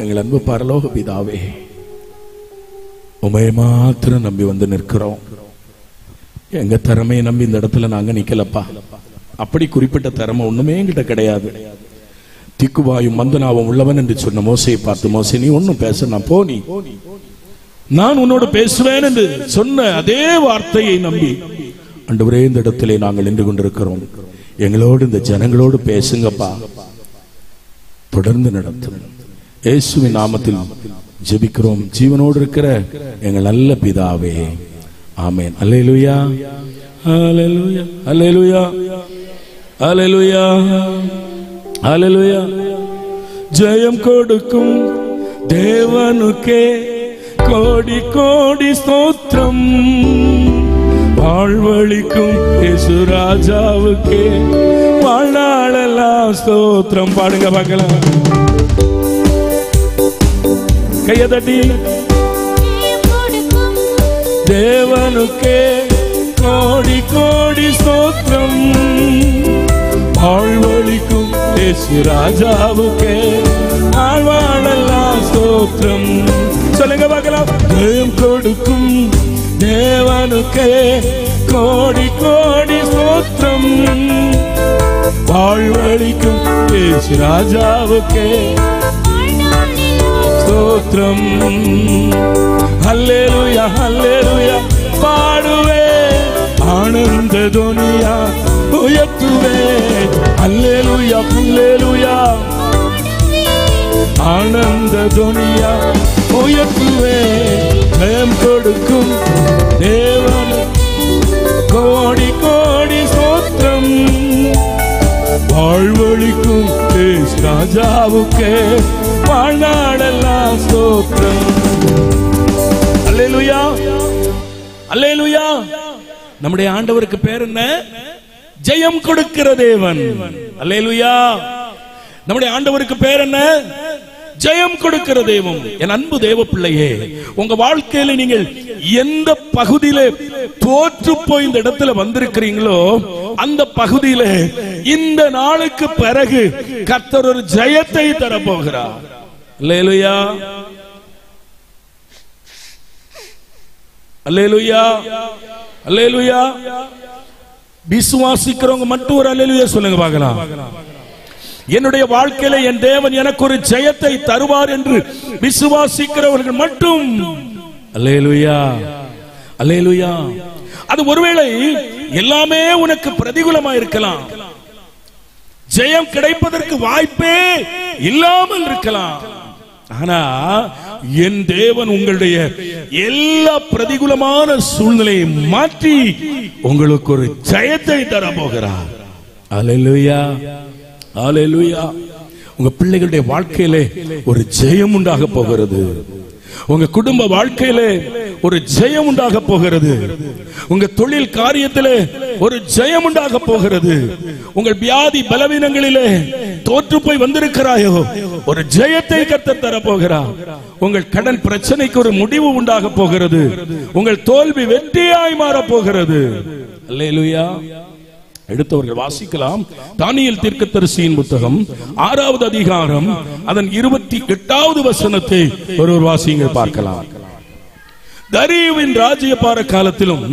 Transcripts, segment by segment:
எங்கள் அன்பு பரலோக பிதாவே, உமையை மாத்திரம் நம்பி வந்து நிற்கிறோம். எங்க திறமையை நம்பி இந்த இடத்துல நாங்க நிக்கலப்பா. அப்படி குறிப்பிட்ட திறமை ஒண்ணுமே என்கிட்ட கிடையாது. திக்குவாயும் மந்தனாவும் உள்ளவன் என்று சொன்ன மோசையை பார்த்து, மோசே நீ ஒன்னும் பேச, நான் போ, நீ நான் உன்னோடு பேசுவேன் என்று சொன்ன அதே வார்த்தையை நம்பி ஆண்டவரே இந்த இடத்திலே நாங்கள் நின்று கொண்டிருக்கிறோம். எங்களோடு இந்த ஜனங்களோடு பேசுங்கப்பா, தொடர்ந்து நடத்தும். இயேசுவின் நாமத்தில் ஜெபிக்கிறோம் ஜீவனோடு இருக்கிற எங்கள் நல்ல பிதாவே, ஆமென். அல்லேலூயா, அல்லேலூயா, அல்லேலூயா, அல்லேலூயா, அல்லேலூயா. ஜெயம் கொடுக்கும் தேவனுக்கே கோடி கோடி ஸ்தோத்திரம். வாழ்வழிக்கும் இயேசு ராஜாவுக்கே வாழ்நாளெல்லாம் ஸ்தோத்திரம். பாடுங்க பார்க்கலாம், கையை தட்டி. தேவனுக்கே கோடி கோடி ஸ்தோத்திரம். வாழ்வழிக்கும் இயேசு ராஜாவுக்கே வாழ்வாழெல்லாம் ஸ்தோத்திரம். சொல்லுங்க பார்க்கலாம். ஜெயம் கொடுக்கும் தேவனுக்கே கோடி கோடி ஸ்தோத்திரம். வாழ்வழிக்கும் இயேசு ராஜாவுக்கே ஸ்தோத்திரம். அல்லேலூயா, அல்லேலூயா பாடுவே, ஆனந்த துனியா உயர்த்துவே. அல்லேலூயா, அல்லேலூயா ஆனந்த துனியா உயர்த்துவே. ஜெயம் கொடுக்கும் தேவன் கோடி கோடி ஸ்தோத்திரம். வாழ்வழிக்கும் ராஜாவுக்கே வாழ்நாளெல்லாம் ஸ்தோத்திரம். அல்லேலூயா, அல்லேலூயா. நம்முடைய ஆண்டவருக்கு பேர் என்ன? ஜெயம் கொடுக்கிற தேவன். அல்லேலூயா. நம்முடைய ஆண்டவருக்கு பேர் என்ன? ஜெயம் கொடுக்கிற தெய்வம். என் அன்பு தேவ பிள்ளையே, உங்க வாழ்க்கையில நீங்கள் எந்த பகுதியில தோற்று போய் இந்த இடத்துல வந்திருக்கிறீங்களோ அந்த பகுதியில இந்த நாளுக்கு பிறகு கர்த்தர் ஒரு ஜெயத்தை தரப்போகிறார். அல்லேலூயா, அல்லேலூயா, அல்லேலூயா. விசுவாசிக்கிறவங்க மட்டும் ஒரு அல்லேலூயா சொல்லுங்க பார்க்கலாம். என்னுடைய வாழ்க்கையில என் தேவன் எனக்கு ஒரு ஜெயத்தை தருவார் என்று விசுவாசிக்கிறவர்கள் மட்டும் அல்லேலூயா, அல்லேலூயா. அது ஒருவேளை எல்லாமே உனக்கு பிரதிகூலமா இருக்கலாம், ஜெயம் கிடைப்பதற்கு வாய்ப்பே இல்லாமல் இருக்கலாம். ஆனா என் தேவன் உங்களுடைய எல்லா பிரதிகூலமான சூழ்நிலையை மாற்றி உங்களுக்கு ஒரு ஜெயத்தை தர போகிறார். அல்லேலூயா, அல்லேலூயா. உங்க பிள்ளைகளுடைய வாழ்க்கையிலே ஒரு ஜெயம் உண்டாக போகிறது. உங்க குடும்ப வாழ்க்கையிலே ஒரு ஜெயம் உண்டாக போகிறது. உங்க தொழில் காரியத்திலே ஒரு ஜெயம் உண்டாக போகிறது. உங்கள் வியாதி பலவீனங்களிலே தோற்று போய் வந்திருக்கிறாயோ, ஒரு ஜெயத்தை கர்த்தர் தர போகிறார். உங்கள் கடன் பிரச்சனைக்கு ஒரு முடிவு உண்டாக போகிறது. உங்கள் தோல்வி வெற்றியாய் மாற போகிறது. அல்லேலூயா. எடுத்தவர்கள் வாசிக்கலாம். தானியேல் தீர்க்கதரிசியின் புத்தகம் 6வது அதிகாரம் அதன் 28வது வசனத்தை ஒருவர் வாசிங்க பார்க்கலாம். தரியுவின் ராஜ்யபார காலத்திலும்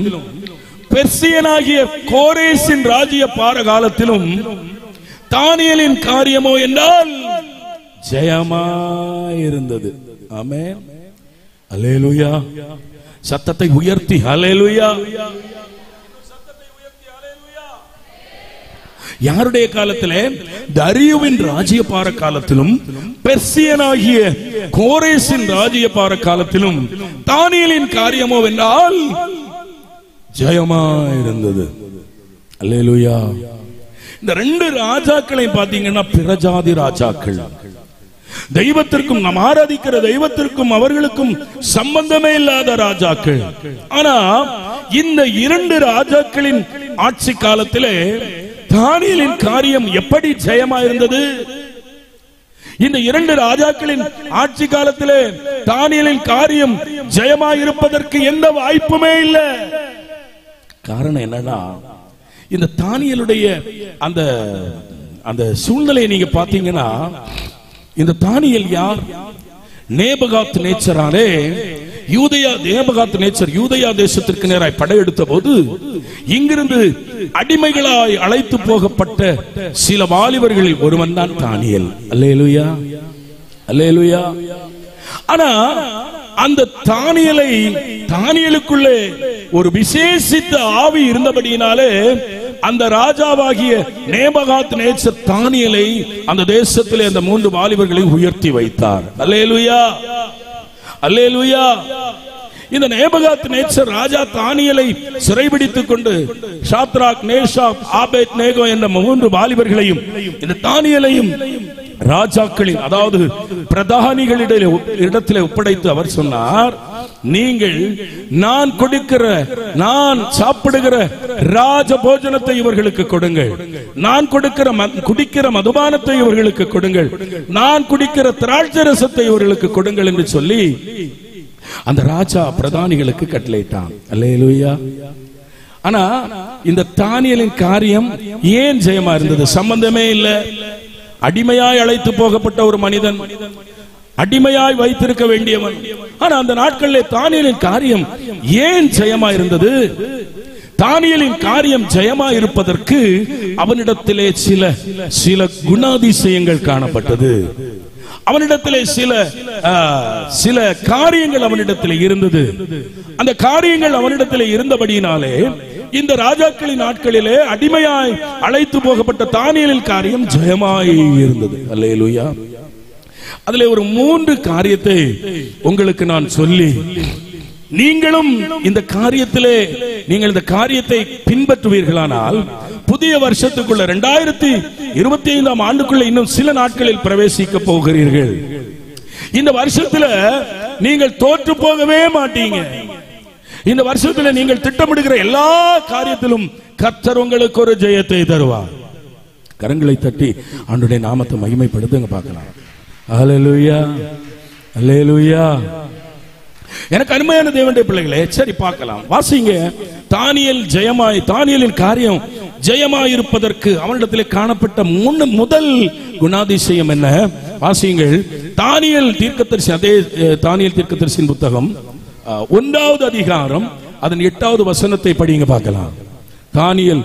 பெர்சியனாகிய கோரேசின் ராஜ்யபார காலத்திலும் தானியேலின் காரியமோ என்றால் ஜெயமாயிருந்தது. ஆமென். அல்லேலூயா. சத்தத்தை உயர்த்தி அல்லேலூயா. யாருடைய காலத்திலே? தரியுவின் ராஜ்யபார காலத்திலும் பெர்சியனாகிய கோரேசின் ராஜ்யபார காலத்திலும் தானியேலின் காரியமோ என்றால் ஜெயமாயிருந்தது. அல்லேலூயா. இந்த ரெண்டு ராஜாக்களை பாத்தீங்கன்னா பிரஜாதி ராஜாக்கள். தெய்வத்திற்கும் நாம் ஆராதிக்கிற தெய்வத்திற்கும் அவர்களுக்கும் சம்பந்தமே இல்லாத ராஜாக்கள். ஆனா இந்த இரண்டு ராஜாக்களின் ஆட்சி காலத்திலே தானியேலின் காரியம் எப்படி ஜெயமா இருந்தது? இந்த இரண்டு ராஜாக்களின் ஆட்சி காலத்திலே தானியேலின் காரியம் ஜெயமா இருப்பதற்கு எந்த வாய்ப்புமே இல்லை. காரணம் என்னன்னா, இந்த தானியேலுடைய அந்த அந்த சூழ்நிலையை நீங்க பாத்தீங்கன்னா, இந்த தானியேல் யார்? நேபகாத் நேச்சராலே நேபகாத் நேச்சர் யூதயா தேசத்திற்கு நேராய் படையெடுத்த போது இங்கிருந்து அடிமைகளாய் அழைத்து போகப்பட்ட சில வாலிபர்களில் ஒருவன் தான் தானியேல். அல்லேலூயா, அல்லேலூயா. ஆனா அந்த தானியேலுக்குள்ளே ஒரு விசேஷித்த ஆவி இருந்தபடியினாலே அந்த ராஜாவாகிய நேபகாத் நேச்சர் தானியேலை அந்த தேசத்திலே அந்த 3 வாலிபர்களை உயர்த்தி வைத்தார். அல்லேலூயா, அல்லேலூயா. இந்த நேபகாத் நேச்சர் ராஜா தானியேலை சிறைபிடித்துக் கொண்டு ஷாத்ராக், மேஷாக், ஆபேத்நேகோ என்ற 3 வாலிபர்களையும் இந்த தானியேலையும் ராஜாக்களின், அதாவது பிரதானிகளிடத்திலே ஒப்படைத்து அவர் சொன்னார், நீங்கள் நான் சாப்பிடுகிற ராஜ போஜனத்தை இவர்களுக்கு கொடுங்கள், நான் குடிக்கிற மதுபானத்தை இவர்களுக்கு கொடுங்கள், நான் குடிக்கிற திராட்சை ரசத்தை இவர்களுக்கு கொடுங்கள் என்று சொல்லி அந்த ராஜா பிரதானிகளுக்கு கட்டளையிட்டான். அல்லேலூயா. ஆனா இந்த தானியேலின் காரியம் ஏன் ஜெயமா இருந்தது? சம்பந்தமே இல்லை. அடிமையாய் அழைத்து போகப்பட்ட ஒரு மனிதன், அடிமையாய் வைத்திருக்க வேண்டியவன். ஆனா அந்த நாட்களிலே தானியேலின் காரியம் ஏன் ஜெயமா இருந்தது? தானியேலின் காரியம் ஜெயமா இருப்பதற்கு அவனிடத்திலே சில குணாதிசயங்கள் காணப்பட்டது. அவனிடத்திலே சில காரியங்கள் அவனிடத்திலே இருந்தது. அந்த காரியங்கள் அவனிடத்திலே இருந்தபடியினாலே இந்த ராஜாக்களின் நாட்களிலே அடிமையாய் அழைத்து போகப்பட்ட தானியேலின் காரியம் ஜெயமாய் இருந்தது. அல்லேலூயா. அதிலே ஒரு 3 காரியத்தை உங்களுக்கு நான் சொல்லி, நீங்களும் இந்த காரியத்தை பின்பற்றுவீர்களானால் புதிய வருஷத்துக்குள்ள 2025 ஆண்டுக்குள்ள இன்னும் சில நாட்களில் பிரவேசிக்க போகிறீர்கள். இந்த வருஷத்துல நீங்கள் தோற்று போகவே மாட்டீங்க. இந்த வருஷத்துல நீங்கள் திட்டமிடுகிற எல்லா காரியத்திலும் கர்த்தர் உங்களுக்கு ஒரு ஜெயத்தை தருவார். கரங்களை தட்டி ஆண்டவருடைய நாமத்தை மகிமைப்படுத்துங்க பார்க்கலாம். அல்லேலூயா, அல்லேலூயா. எனக்கு அருமையான தேவனுடைய பிள்ளைகளே, சரி பார்க்கலாம், வாசிங்க. தானியேலின் காரியம் ஜெயமாய் இருப்பதற்கு அவனிடத்திலே காணப்பட்ட முதல் குணாதிசயம் என்ன? வாசியுங்கள். தானியேல் தீர்க்கதரிசியின் புத்தகம் 1வது அதிகாரம் அதன் 8வது வசனத்தை படிங்க பார்க்கலாம். தானியேல்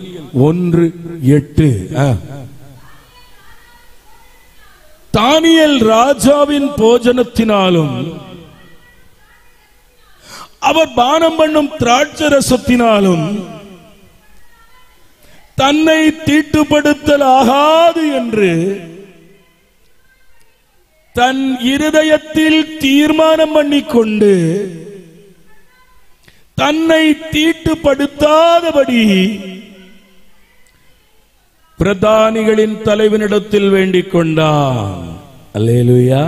1:8. தானியேல் ராஜாவின் போஜனத்தினாலும் அவர் பானம் பண்ணும் திராட்சை ரசத்தினாலும் தன்னை தீட்டுப்படுத்தல் ஆகாது என்று தன் இருதயத்தில் தீர்மானம் பண்ணிக்கொண்டு தன்னை தீட்டுப்படுத்தாதபடி பிரதானிகளின் தலைவனிடத்தில் வேண்டிக் கொண்டான். அல்லேலூயா,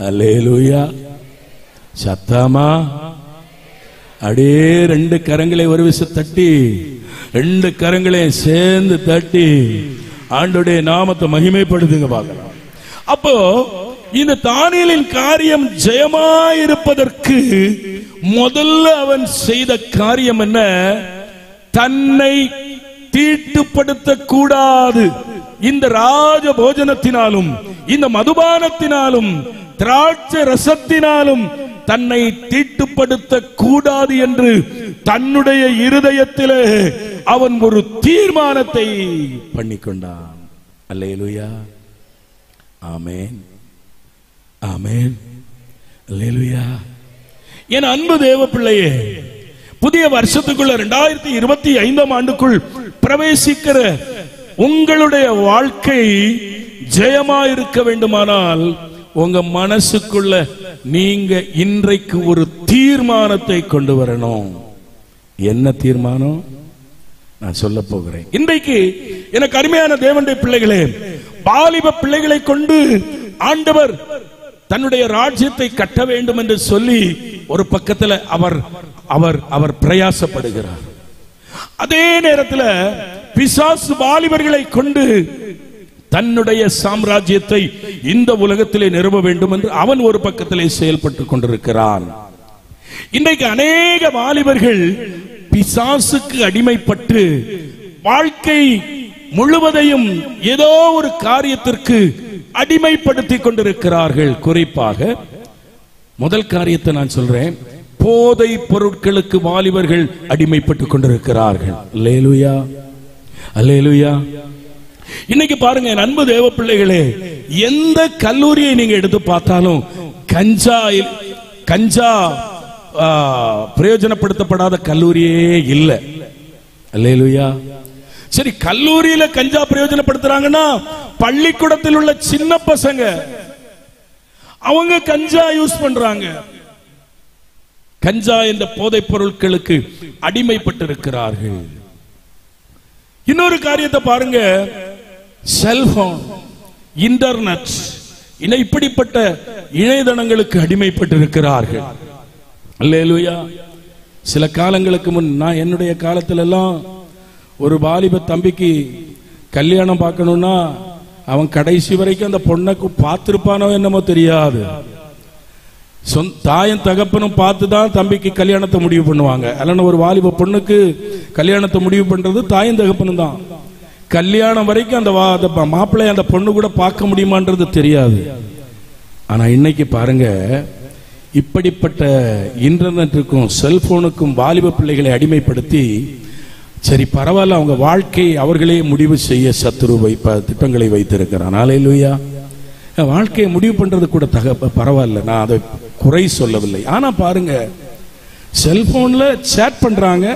அல்லேலூயா. சத்தமா அடே 2 கரங்களை ஒரு விசை தட்டி, 2 கரங்களையும் சேர்ந்து தட்டி ஆண்டவருடைய நாமத்தை மகிமைப்படுத்துங்க பார்க்கலாம். அப்போ இந்த தானியேலின் காரியம் ஜெயமாயிருப்பதற்கு முதல்ல அவன் செய்த காரியம் என்ன? தன்னை தீட்டுப்படுத்த கூடாது. இந்த ராஜ போஜனத்தினாலும் இந்த மதுபானத்தினாலும் திராட்சை ரசத்தினாலும் தன்னை தீட்டுப்படுத்த கூடாது என்று தன்னுடைய இருதயத்திலே அவன் ஒரு தீர்மானத்தை பண்ணிக்கொண்டான். அல்லேலூயா, ஆமென், ஆமென், அல்லேலூயா. என் அன்பு தேவ பிள்ளையே, புதிய வருஷத்துக்குள்ள 2025 ஆண்டுக்குள் பிரவேசிக்கிற உங்களுடைய வாழ்க்கை ஜெயமா இருக்க வேண்டுமானால் உங்க மனசுக்குள்ள நீங்க இன்றைக்கு ஒரு தீர்மானத்தை கொண்டு வரணும். என்ன தீர்மானம்? நான் சொல்ல போகிறேன். இன்றைக்கு எனக்கு அருமையான தேவனுடைய பிள்ளைகளே, வாலிப பிள்ளைகளை கொண்டு ஆண்டவர் தன்னுடைய ராஜ்யத்தை கட்ட வேண்டும் என்று சொல்லி ஒரு பக்கத்தில் அவர் பிரயாசப்படுகிறார். அதே நேரத்தில் பிசாசு வாலிபர்களை கொண்டு தன்னுடைய சாம்ராஜ்யத்தை இந்த உலகத்திலே நிறுவ வேண்டும் என்று அவன் ஒரு பக்கத்திலே செயல்பட்டுக் கொண்டிருக்கிறான். இன்றைக்கு அநேக வாலிபர்கள் பிசாசுக்கு அடிமைப்பட்டு வாழ்க்கை முழுவதையும் ஏதோ ஒரு காரியத்திற்கு அடிமைப்படுத்தி கொண்டிருக்கிறார்கள். குறிப்பாக முதல் காரியத்தை நான் சொல்றேன், போதை பொருட்களுக்கு வாலிபர்கள் அடிமைப்பட்டு கொண்டிருக்கிறார்கள். அல்லேலூயா, அல்லேலூயா. இன்னைக்கு பாருங்க என் அன்பு தேவ பிள்ளைகளே, எந்த கல்லூரியை நீங்க எடுத்து பார்த்தாலும் கஞ்சா பிரயோஜனப்படுத்தப்படாத கல்லூரியே இல்லை. அல்லேலூயா. சரி, கல்லூரியில கஞ்சா பிரயோஜனப்படுத்துறாங்கன்னா பள்ளிக்கூடத்தில் உள்ள சின்ன பசங்க அவங்க கஞ்சா யூஸ் பண்றாங்க. கஞ்சா என்ற போதைப் பொருட்களுக்கு அடிமைப்பட்டிருக்கிறார்கள். இன்னொரு காரியத்தை பாருங்க, செல்போன், இன்டர்நெட், இப்படிப்பட்ட இணையதளங்களுக்கு அடிமைப்பட்டிருக்கிறார்கள். அல்லேலூயா. சில காலங்களுக்கு முன், நான் என்னுடைய காலத்துல எல்லாம் ஒரு வாலிப தம்பிக்கு கல்யாணம் பார்க்கணும்னா அவன் கடைசி வரைக்கும் அந்த பொண்ணை பார்த்திருப்பானோ என்னமோ தெரியாது. தாயும் தகப்பனும் பார்த்துதான் தம்பிக்கு கல்யாணத்தை முடிவு பண்ணுவாங்க. அல்லனா ஒரு வாலிப பொண்ணுக்கு கல்யாணத்தை முடிவு பண்றது தாயும் தகப்பனும் தான். கல்யாணம் வரைக்கும் அந்த மாப்பிள்ளை அந்த பொண்ணு கூட பார்க்க முடியுமான்றது தெரியாது. ஆனா இன்னைக்கு பாருங்க, இப்படிப்பட்ட இன்டர்நெட்டுக்கும் செல்போனுக்கும் வாலிப பிள்ளைகளை அடிமைப்படுத்தி, சரி பரவாயில்ல, அவங்க வாழ்க்கை அவர்களே முடிவு செய்ய சத்துரு திட்டங்களை வைத்திருக்கிறான். அல்லேலூயா. வாழ்க்கையை முடிவு பண்றது கூட பரவாயில்ல, நான் அதை குறை சொல்லவில்லை. ஆனா பாருங்க, செல்போன்ல சேட் பண்றாங்க.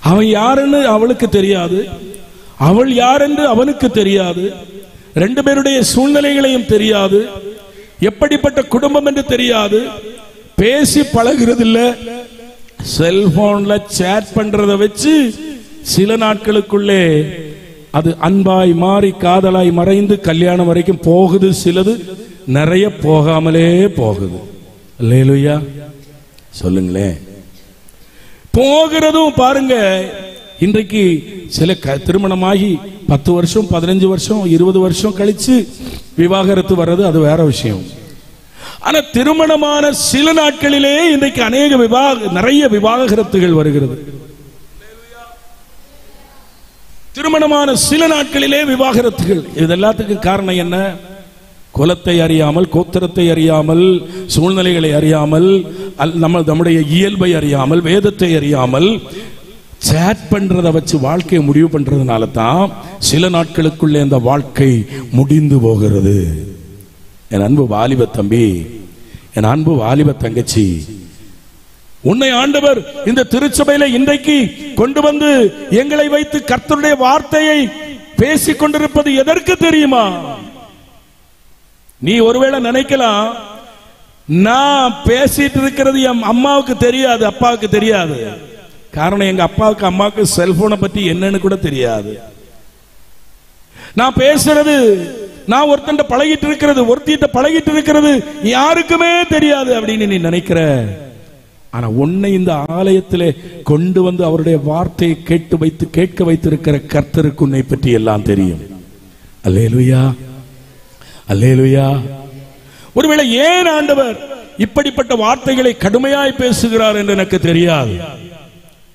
அவன் யாருன்னு அவளுக்கு தெரியாது, அவள் யார் என்று அவனுக்கு தெரியாது, ரெண்டு பேருடைய சூழ்நிலைகளையும் தெரியாது, எப்படிப்பட்ட குடும்பம் என்று தெரியாது, பேசி பழகிறது இல்ல. செல்போன்ல சேட் பண்றத வச்சு சில நாட்களுக்குள்ளே அது அன்பாய் மாறி காதலாய் மறைந்து கல்யாணம் வரைக்கும் போகுது. சிலது நிறைய போகாமலே போகுது. அல்லேலூயா. சொல்லுங்களேன். போகிறதும் பாருங்க, இன்றைக்கு சில திருமணமாகி 10 வருஷம் 15 வருஷம் 20 வருஷம் கழிச்சு விவாகரத்து வர்றது அது வேற விஷயம். ஆனா திருமணமான சில நாட்களிலே இன்றைக்கு நிறைய விவாகரத்துகள் வருகிறது. திருமணமான சில நாட்களிலே விவாகரத்துகள். இது எல்லாத்துக்கும் காரணம் என்ன? குலத்தை அறியாமல், கோத்திரத்தை அறியாமல், சூழ்நிலைகளை அறியாமல், நம்முடைய இயல்பை அறியாமல், வேதத்தை அறியாமல் சேட் பண்றதை வச்சு வாழ்க்கையை முடிவு பண்றதுனால தான் சில நாட்களுக்குள்ளே அந்த வாழ்க்கை முடிந்து போகிறது. என் அன்பு வாலிப தம்பி, என் அன்பு வாலிப தங்கச்சி, உன்னை ஆண்டவர் இந்த திருச்சபையில இன்றைக்கு கொண்டு வந்து எங்களை வைத்து கர்த்தருடைய வார்த்தையை பேசிக் கொண்டிருப்பது எதற்கு தெரியுமா? நீ ஒருவேளை நினைக்கலாம், நான் பேசிட்டு இருக்கிறது என் அம்மாவுக்கு தெரியாது, அப்பாவுக்கு தெரியாது. காரணம், எங்க அப்பாவுக்கு அம்மாவுக்கு செல்போனை பத்தி என்னன்னு கூட தெரியாது. நான் பேசுறது, நான் ஒருத்தன் பழகிட்டு இருக்கிறது, ஒருத்திட்ட பழகிட்டு இருக்கிறது யாருக்குமே தெரியாது அப்படின்னு நீ நினைக்கிற. ஆனா உன்னை இந்த ஆலயத்திலே கொண்டு வந்து அவருடைய வார்த்தையை கேட்க வைத்திருக்கிற கர்த்தருக்கு உன்னை பற்றி எல்லாம் தெரியும். அல்லேலூயா, அல்லேலூயா. ஒருவேளை ஏன் ஆண்டவர் இப்படிப்பட்ட வார்த்தைகளை கடுமையாய் பேசுகிறார் என்று எனக்கு தெரியாது.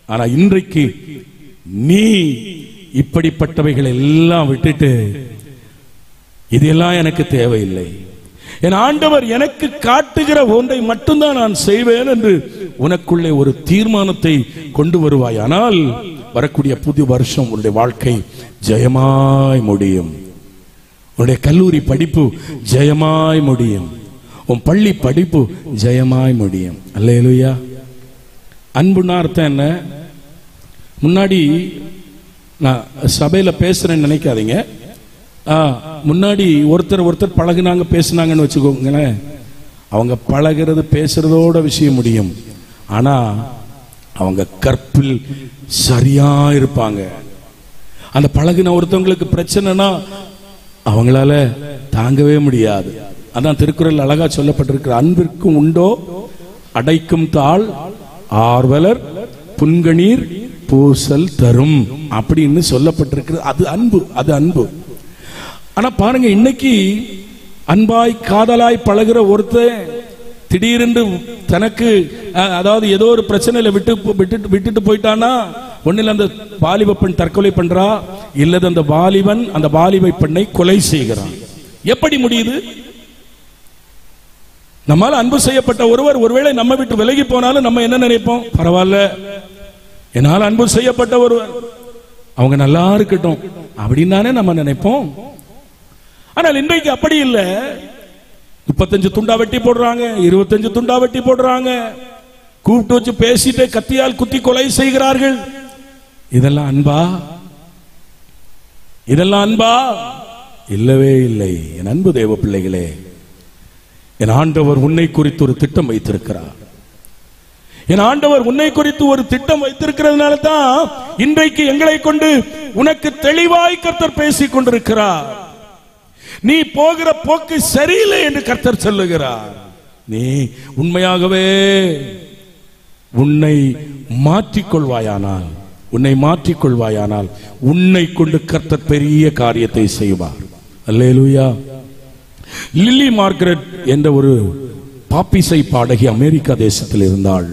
ஆனா இன்றைக்கு நீ இப்படிப்பட்டவைகளை எல்லாம் விட்டுட்டு, இதெல்லாம் எனக்கு தேவையில்லை, என் ஆண்டவர் எனக்கு காட்டுகிற ஒன்றை மட்டும்தான் நான் செய்வேன் என்று உனக்குள்ளே ஒரு தீர்மானத்தை கொண்டு வருவாய். ஆனால் வரக்கூடிய புது வருஷம் உன்னுடைய வாழ்க்கை ஜெயமாய் முடியும். உன்னுடைய கல்லூரி படிப்பு ஜெயமாய் முடியும். உன் பள்ளி படிப்பு ஜெயமாய் முடியும். அல்லேலூயா. அன்புன்னா அர்த்தம் என்ன? முன்னாடி நான் சபையில பேசுறேன்னு நினைக்காதீங்க. முன்னாடி ஒருத்தர் பழகுனாங்க, பேசினாங்கன்னு வச்சுக்கோங்களேன். அவங்க பழகிறது பேசுறதோட விஷயம் முடியும். ஆனா அவங்க கற்பில் சரியா இருப்பாங்க. அந்த பழகின ஒருத்தவங்களுக்கு பிரச்சனைனா அவங்களால தாங்கவே முடியாது. அதான் திருக்குறள் அழகா சொல்லப்பட்டிருக்கிற, அன்பிற்கும் உண்டோ அடைக்கும் தாள் ஆர்வலர் புன்கணீர் பூசல் தரும் அப்படின்னு சொல்லப்பட்டிருக்கிறது. அது அன்பு, அது அன்பு. ஆனா பாருங்க, இன்னைக்கு அன்பாய் காதலாய் பழகிற ஒருத்தன் திடீரென்று தனக்கு அதாவது ஏதோ ஒரு பிரச்சனையில விட்டுட்டு போயிட்டானா, ஒன்னில் அந்த வாலிப பெண் தற்கொலை பண்றா, இல்லது அந்த வாலிபன் அந்த வாலிபை பெண்ணை கொலை செய்கிறான். எப்படி முடியுது? நம்மால் அன்பு செய்யப்பட்ட ஒருவர் ஒருவேளை நம்ம விட்டு விலகி போனாலும் நம்ம என்ன நினைப்போம்? பரவாயில்ல, என்னால் அன்பு செய்யப்பட்ட ஒருவர், அவங்க நல்லா இருக்கட்டும் அப்படின்னு தானே நம்ம நினைப்போம். ஆனால் இன்றைக்கு அப்படி இல்லை. 35 துண்டா வெட்டி போடுறாங்க, 25 துண்டா வெட்டி போடுறாங்க, கூப்பிட்டு வச்சு பேசிட்டு கத்தியால் குத்தி கொலை செய்கிறார்கள். இதெல்லாம் அன்பா? இதெல்லாம் அன்பா? இல்லவே இல்லை. என் அன்பு தேவ பிள்ளைகளே, என் ஆண்டவர் உன்னை குறித்து ஒரு திட்டம் வைத்திருக்கிறார். என் ஆண்டவர் உன்னை குறித்து ஒரு திட்டம் வைத்திருக்கிறதுனால தான் இன்றைக்கு எங்களை கொண்டு உனக்கு தெளிவாய் கர்த்தர் பேசிக் கொண்டிருக்கிறார். நீ போகிற போக்கு சரியில்லை என்று கர்த்தர் சொல்லுகிறார். நீ உண்மையாகவே உன்னை மாற்றிக்கொள்வாயானால் உன்னை கொண்டு கர்த்தர் பெரிய காரியத்தை செய்வார். அல்லேலூயா. லில்லி மார்கரெட் என்ற ஒரு பாப்பிசை பாடகி அமெரிக்கா தேசத்தில் இருந்தாள்.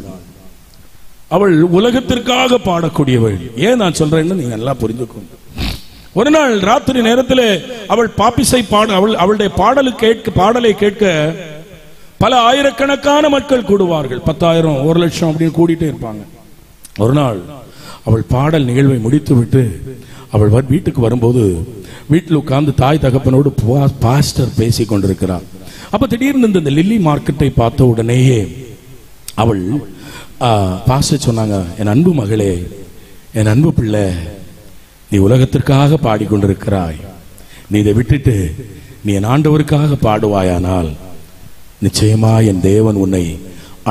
அவள் உலகத்திற்காக பாடக்கூடியவள். ஏன் நான் சொல்றேன்னு நீங்க நல்லா புரிஞ்சுக்கணும். ஒரு நாள் ராத்திரி நேரத்தில் அவள் பாப்பிசை அவளுடைய பாடலை கேட்க பல ஆயிரக்கணக்கான மக்கள் கூடுவார்கள். 10,000, 1,00,000 அப்படின்னு கூடிட்டே இருப்பாங்க. ஒரு நாள் அவள் பாடல் நிகழ்வை முடித்து விட்டு அவள் வீட்டுக்கு வரும்போது வீட்டில் உட்கார்ந்து தாய் தகப்பனோடு பாஸ்டர் பேசிக் கொண்டிருக்கிறார். அப்ப திடீர்னு இந்த லில்லி மார்க்கெட்டை பார்த்த உடனேயே அவள் பாஸ்டர் சொன்னாங்க, என் அன்பு மகளே, என் அன்பு பிள்ளை, நீ உலகத்திற்காக பாடிக்கொண்டிருக்கிறாய். நீ இதை விட்டுட்டு நீ என் ஆண்டவருக்காக பாடுவாயானால் நிச்சயமா என் தேவன் உன்னை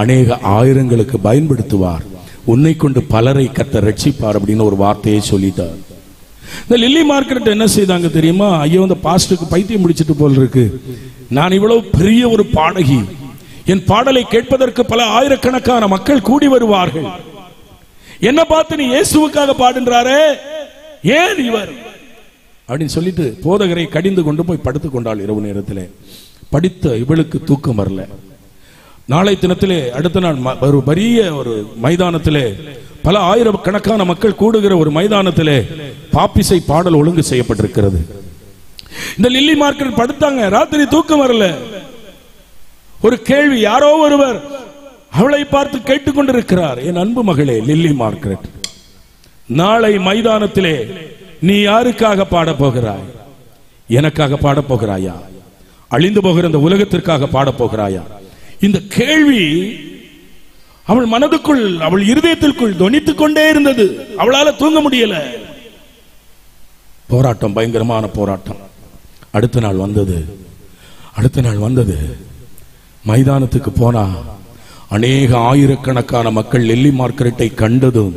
அநேக ஆயிரங்களுக்கு பயன்படுத்துவார். உன்னை கொண்டு பலரை கர்த்தர் ரட்சிப்பார் அப்படின்னு ஒரு வார்த்தையை சொல்லிட்டார். இந்த லில்லி மார்க்கெட் என்ன செய்தாங்க தெரியுமா? ஐயோ, இந்த பாஸ்டருக்கு பைத்தியம் முடிச்சிட்டு போல் இருக்கு. நான் இவ்வளவு பெரிய ஒரு பாடகி, என் பாடலை கேட்பதற்கு பல ஆயிரக்கணக்கான மக்கள் கூடி வருவார்கள். என்ன பார்த்து நீ இயேசுவுக்காக பாடுன்றாரே, ஏன் இவர் அப்படின்னு சொல்லிட்டு போதகரை கடிந்து கொண்டு போய் படுத்துக் கொண்டாள். இரவு நேரத்திலே படித்த இவளுக்கு தூக்கம் வரல. நாளை தினத்திலே அடுத்த நாள் ஒரு பெரிய ஒரு மைதானத்திலே, பல ஆயிரக்கணக்கான மக்கள் கூடுகிற ஒரு மைதானத்திலே பாப்பிசை பாடல் ஒழுங்கு செய்யப்பட்டிருக்கிறது. இந்த லில்லி மார்க்கெட் படுத்தாங்க. ராத்திரி தூக்கம் வரல. ஒரு கேள்வி, யாரோ ஒருவர் அவளை பார்த்து கேட்டுக்கொண்டிருக்கிறார், என் அன்பு மகளே லில்லி மார்க்கெட், நாளை மைதானத்திலே நீ யாருக்காக பாட போகிறாய்? எனக்காக பாட போகிறாயா? அழிந்து போகிற இந்த உலகத்திற்காக பாட போகிறாயா? இந்த கேள்வி அவள் மனதுக்குள், அவள் இருதயத்திற்குள் தொனித்துக் கொண்டே இருந்தது. அவளால தூங்க முடியல. போராட்டம், பயங்கரமான போராட்டம். அடுத்த நாள் வந்தது. மைதானத்துக்கு போனா அநேக ஆயிரக்கணக்கான மக்கள் லில்லி மார்க்கெட்டை கண்டதும்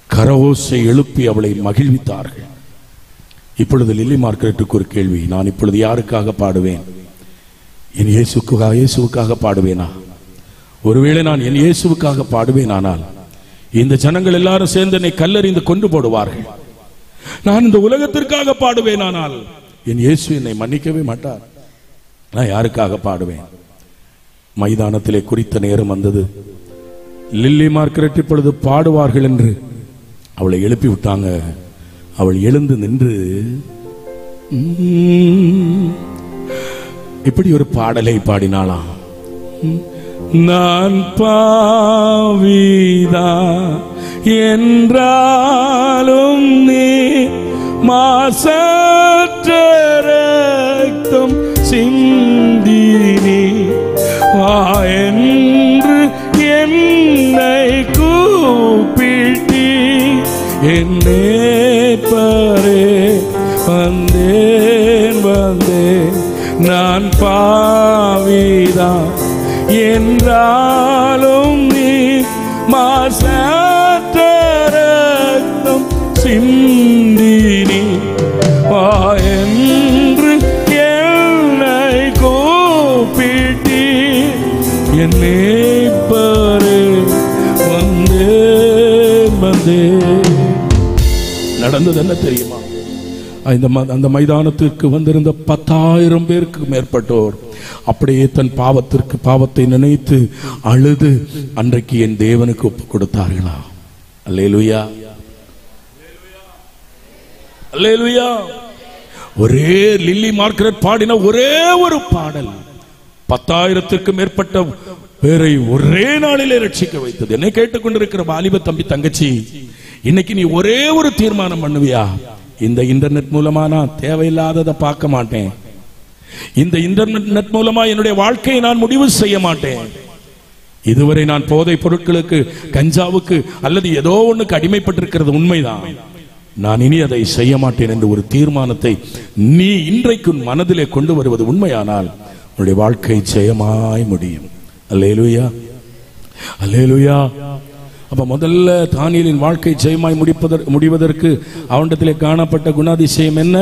கரவோசை எழுப்பி அவளை மகிழ்வித்தார்கள். இப்பொழுது லில்லி மார்க்கெட்டுக்கு ஒரு கேள்வி, நான் இப்பொழுது யாருக்காக பாடுவேன்? என் இயேசுவுக்காக பாடுவேனா? ஒருவேளை நான் என் இயேசுவுக்காக பாடுவேனானால் இந்த ஜனங்கள் எல்லாரும் சேர்ந்து என்னை கல்லறிந்து கொண்டு போடுவார்கள். நான் இந்த உலகத்திற்காக பாடுவேனானால் என் இயேசு என்னை மன்னிக்கவே மாட்டார். நான் யாருக்காக பாடுவேன்? மைதானத்திலே குறித்த நேரம் வந்தது. லில்லி மார்க்கெட் இப்பொழுது பாடுவார்கள் என்று அவளை எழுப்பி விட்டாங்க. அவள் எழுந்து நின்று இப்படி ஒரு பாடலை பாடினாளாம். நான் பாவிதா என்றாலும் நீ மாசற்ற ரத்தம் சிந்தினி வா என்று என்னை கூப்பிட்டி என்னே பரே வந்தேன் நான் பாவிதா என்றாலும் நீ மாசற்ற ரத்தம் சிந்தினி வா என்று என்னை கூப்பிட்டி என்னே பரே வந்தேன். நடந்தது என்ன தெரியுமா? அந்த மைதானத்திற்கு வந்திருந்த 10,000 பேருக்கு மேற்பட்டோர் அப்படியே தன் பாவத்தை நினைத்து அழுது அன்றைக்கு என் தேவனுக்கு ஒப்பு கொடுத்தார்களா? அல்லேலூயா, அல்லேலூயா. ஒரே லில்லி மார்கரெட் பாடின ஒரே ஒரு பாடல் 10,000க்கும் மேற்பட்ட பேரை ஒரே நாளிலே ரட்சிக்க வைத்தது. என்னை கேட்டுக்கொண்டிருக்கிற வாலிப தம்பி தங்கச்சி, இன்னைக்கு நீ ஒரே ஒரு தீர்மானம் பண்ணுவியா? இந்த இன்டர்நெட் மூலமா நான் தேவையில்லாததை பார்க்க மாட்டேன். இந்த இன்டர்நெட் மூலமா என்னுடைய வாழ்க்கையை நான் முடிவு செய்ய மாட்டேன். இதுவரை நான் போதை பொருட்களுக்கு, கஞ்சாவுக்கு அல்லது ஏதோ ஒண்ணுக்கு அடிமைப்பட்டிருக்கிறது உண்மைதான். நான் இனி அதை செய்ய மாட்டேன் என்று ஒரு தீர்மானத்தை நீ இன்றைக்கு மனதிலே கொண்டு வருவது உண்மையானால் உன்னுடைய வாழ்க்கை ஜெயமாய் முடியும். அல்லேலூயா, அல்லேலூயா. அப்ப முதல்ல தானியேலின் வாழ்க்கை ஜெயமாய் முடிவதற்கு அவனிடத்திலே காணப்பட்ட குணாதிசயம் என்ன?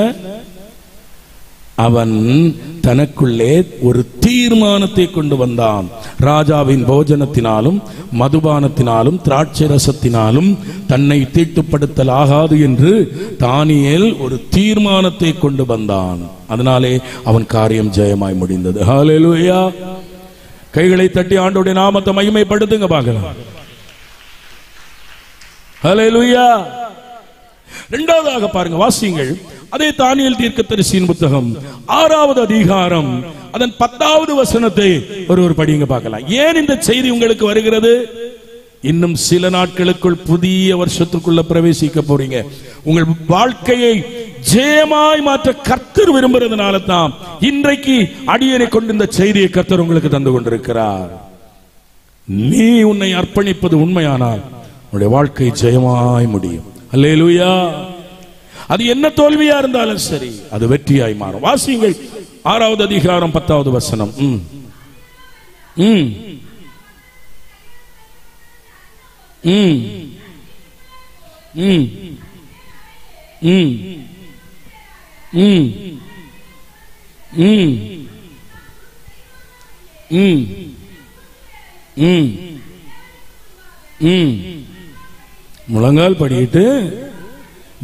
அவன் தனக்குள்ளே ஒரு தீர்மானத்தை கொண்டு வந்தான். ராஜாவின் போஜனத்தினாலும் மதுபானத்தினாலும் திராட்சை ரசத்தினாலும் தன்னை தீட்டுப்படுத்தல் ஆகாது என்று தானியேல் ஒரு தீர்மானத்தை கொண்டு வந்தான். அதனாலே அவன் காரியம் ஜெயமாய் முடிந்தது. ஹல்லேலூயா. கைகளை தட்டி ஆண்டவருடைய நாமத்தை மகிமைப்படுத்துங்க பார்க்கலாம். ஹல்லேலூயா. இரண்டாவதாக பாருங்க, வாசியுங்கள். அதே தானியேல் தீர்க்கதரிசியின் புத்தகம் 6வது அதிகாரம் அதன் 10வது வசனத்தை ஒரு படிங்க பார்க்கலாம். ஏன் இந்த செய்தி உங்களுக்கு வருகிறது? இன்னும் சில நாட்களுக்குள் புதிய வருஷத்துக்குள்ள பிரவேசிக்க போறீங்க. உங்கள் வாழ்க்கையை ஜெயமாய் மாற்ற கர்த்தர் விரும்புறதுனால தான் இன்றைக்கு அடியேனை கொண்டு இந்த செய்தியை கர்த்தர் உங்களுக்கு தந்து கொண்டிருக்கிறார். நீ உன்னை அர்ப்பணிப்பது உண்மையானால் உன்னுடைய வாழ்க்கை ஜெயமாய் முடியும். அல்லேலூயா. அது என்ன தோல்வியா இருந்தாலும் சரி, அது வெற்றியாய் மாறும். வாசியுங்கள் 6வது அதிகாரம் 10வது வசனம். முழங்கால் படியிட்டு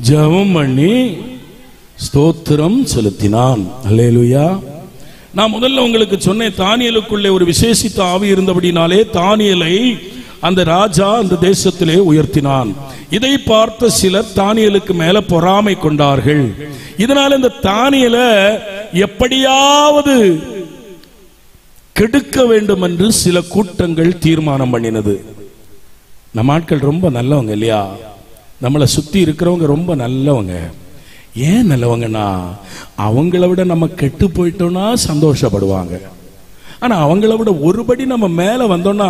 ஜெபம் பண்ணி ஸ்தோத்திரம் செலுத்தினான். அல்லேலூயா. நான் முதல்ல உங்களுக்கு சொன்னேன், தானியேலுக்குள்ளே ஒரு விசேஷித்த ஆவி இருந்தபடினாலே தானியேலை அந்த ராஜா அந்த தேசத்திலே உயர்த்தினான். இதை பார்த்த சிலர் தானியேலுக்கு மேல பொறாமை கொண்டார்கள். இதனால இந்த தானியேலை எப்படியாவது கெடுக்க வேண்டும் என்று சில கூட்டங்கள் தீர்மானம் பண்ணினது. நம்ம ஆட்கள் ரொம்ப நல்லவங்க இல்லையா? நம்மளை சுத்தி இருக்கிறவங்க ரொம்ப நல்லவங்க. ஏன் நல்லவங்கன்னா, அவங்கள விட நம்ம கெட்டு போயிட்டோம்னா சந்தோஷப்படுவாங்க. ஆனா அவங்கள விட ஒருபடி நம்ம மேல வந்தோம்னா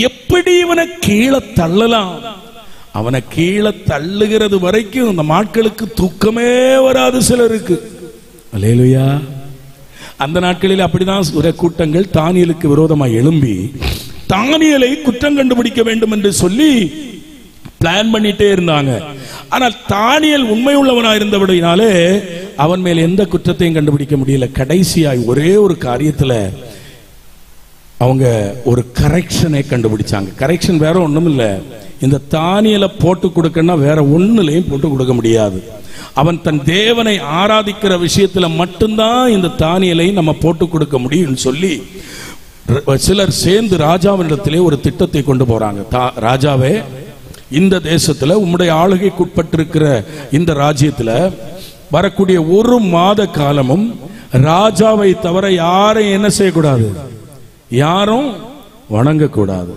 எப்படி இவனை கீழே தள்ளலாம், அவனை கீழே தள்ளுகிறது வரைக்கும் அந்த நாட்களுக்கு தூக்கமே வராது சிலருக்கு. அல்லேலூயா. அந்த நாட்களில் அப்படிதான் ஒரு கூட்டங்கள் தானியேலுக்கு விரோதமாக எழும்பி தானியேலை குற்றம் கண்டுபிடிக்க வேண்டும் என்று சொல்லி பிளான் பண்ணிட்டே இருந்தாங்க. ஆனால் தானியேல் உண்மை உள்ளவனா இருந்தபடினாலே அவன் மேல் எந்த குற்றத்தையும் கண்டுபிடிக்க முடியல. கடைசியாய் ஒரே ஒரு காரியத்துல அவங்க ஒரு கரெக்ஷனை கண்டுபிடிச்சாங்க. கரெக்ஷன் வேற ஒண்ணும் இல்ல, இந்த தானியேலை போட்டு கொடுக்கணும்னா வேற ஒண்ணுலையும் போட்டு கொடுக்க முடியாது. அவன் தன் தேவனை ஆராதிக்கிற விஷயத்துல மட்டும்தான் இந்த தானியேலை நம்ம போட்டு கொடுக்க முடியும் சொல்லி சிலர் சேர்ந்து ராஜாவினிடத்திலே ஒரு திட்டத்தை கொண்டு போறாங்க. ராஜாவே, இந்த தேசத்துல உம்முடைய ஆளுகைக்குட்பட்டிருக்கிற இந்த ராஜ்யத்துல வரக்கூடிய ஒரு மாத காலமும் ராஜாவை தவிர யாரையும் என்ன செய்யக்கூடாது, யாரும் வணங்கக்கூடாது.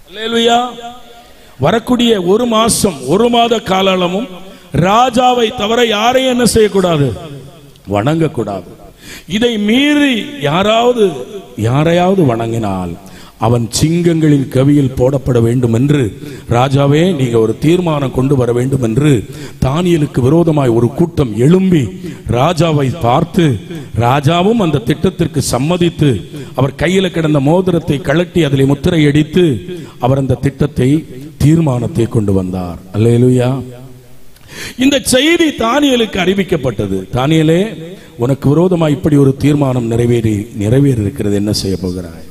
அல்லேலூயா. வரக்கூடிய ஒரு மாசம் ஒரு மாத காலமும் ராஜாவை தவிர யாரையும் என்ன செய்யக்கூடாது, வணங்கக்கூடாது. இதை மீறி யாரையாவது வணங்கினால் அவன் சிங்கங்களின் கவியில் போடப்பட வேண்டும் என்று ராஜாவே நீங்க ஒரு தீர்மானம் கொண்டு வர வேண்டும் என்று தானியேலுக்கு விரோதமாய் ஒரு கூட்டம் எழும்பி ராஜாவை பார்த்து, ராஜாவும் அந்த திட்டத்திற்கு சம்மதித்து அவர் கையில கிடந்த மோதிரத்தை கழட்டி அதிலே முத்திரை அடித்து அவர் அந்த திட்டத்தை தீர்மானத்தை கொண்டு வந்தார். அல்லேலூயா. இந்த செய்தி தானியேலுக்கு அறிவிக்கப்பட்டது. தானியேலே, உனக்கு விரோதமாய் இப்படி ஒரு தீர்மானம் நிறைவேறி இருக்கிறது, என்ன செய்ய போகிறாய்?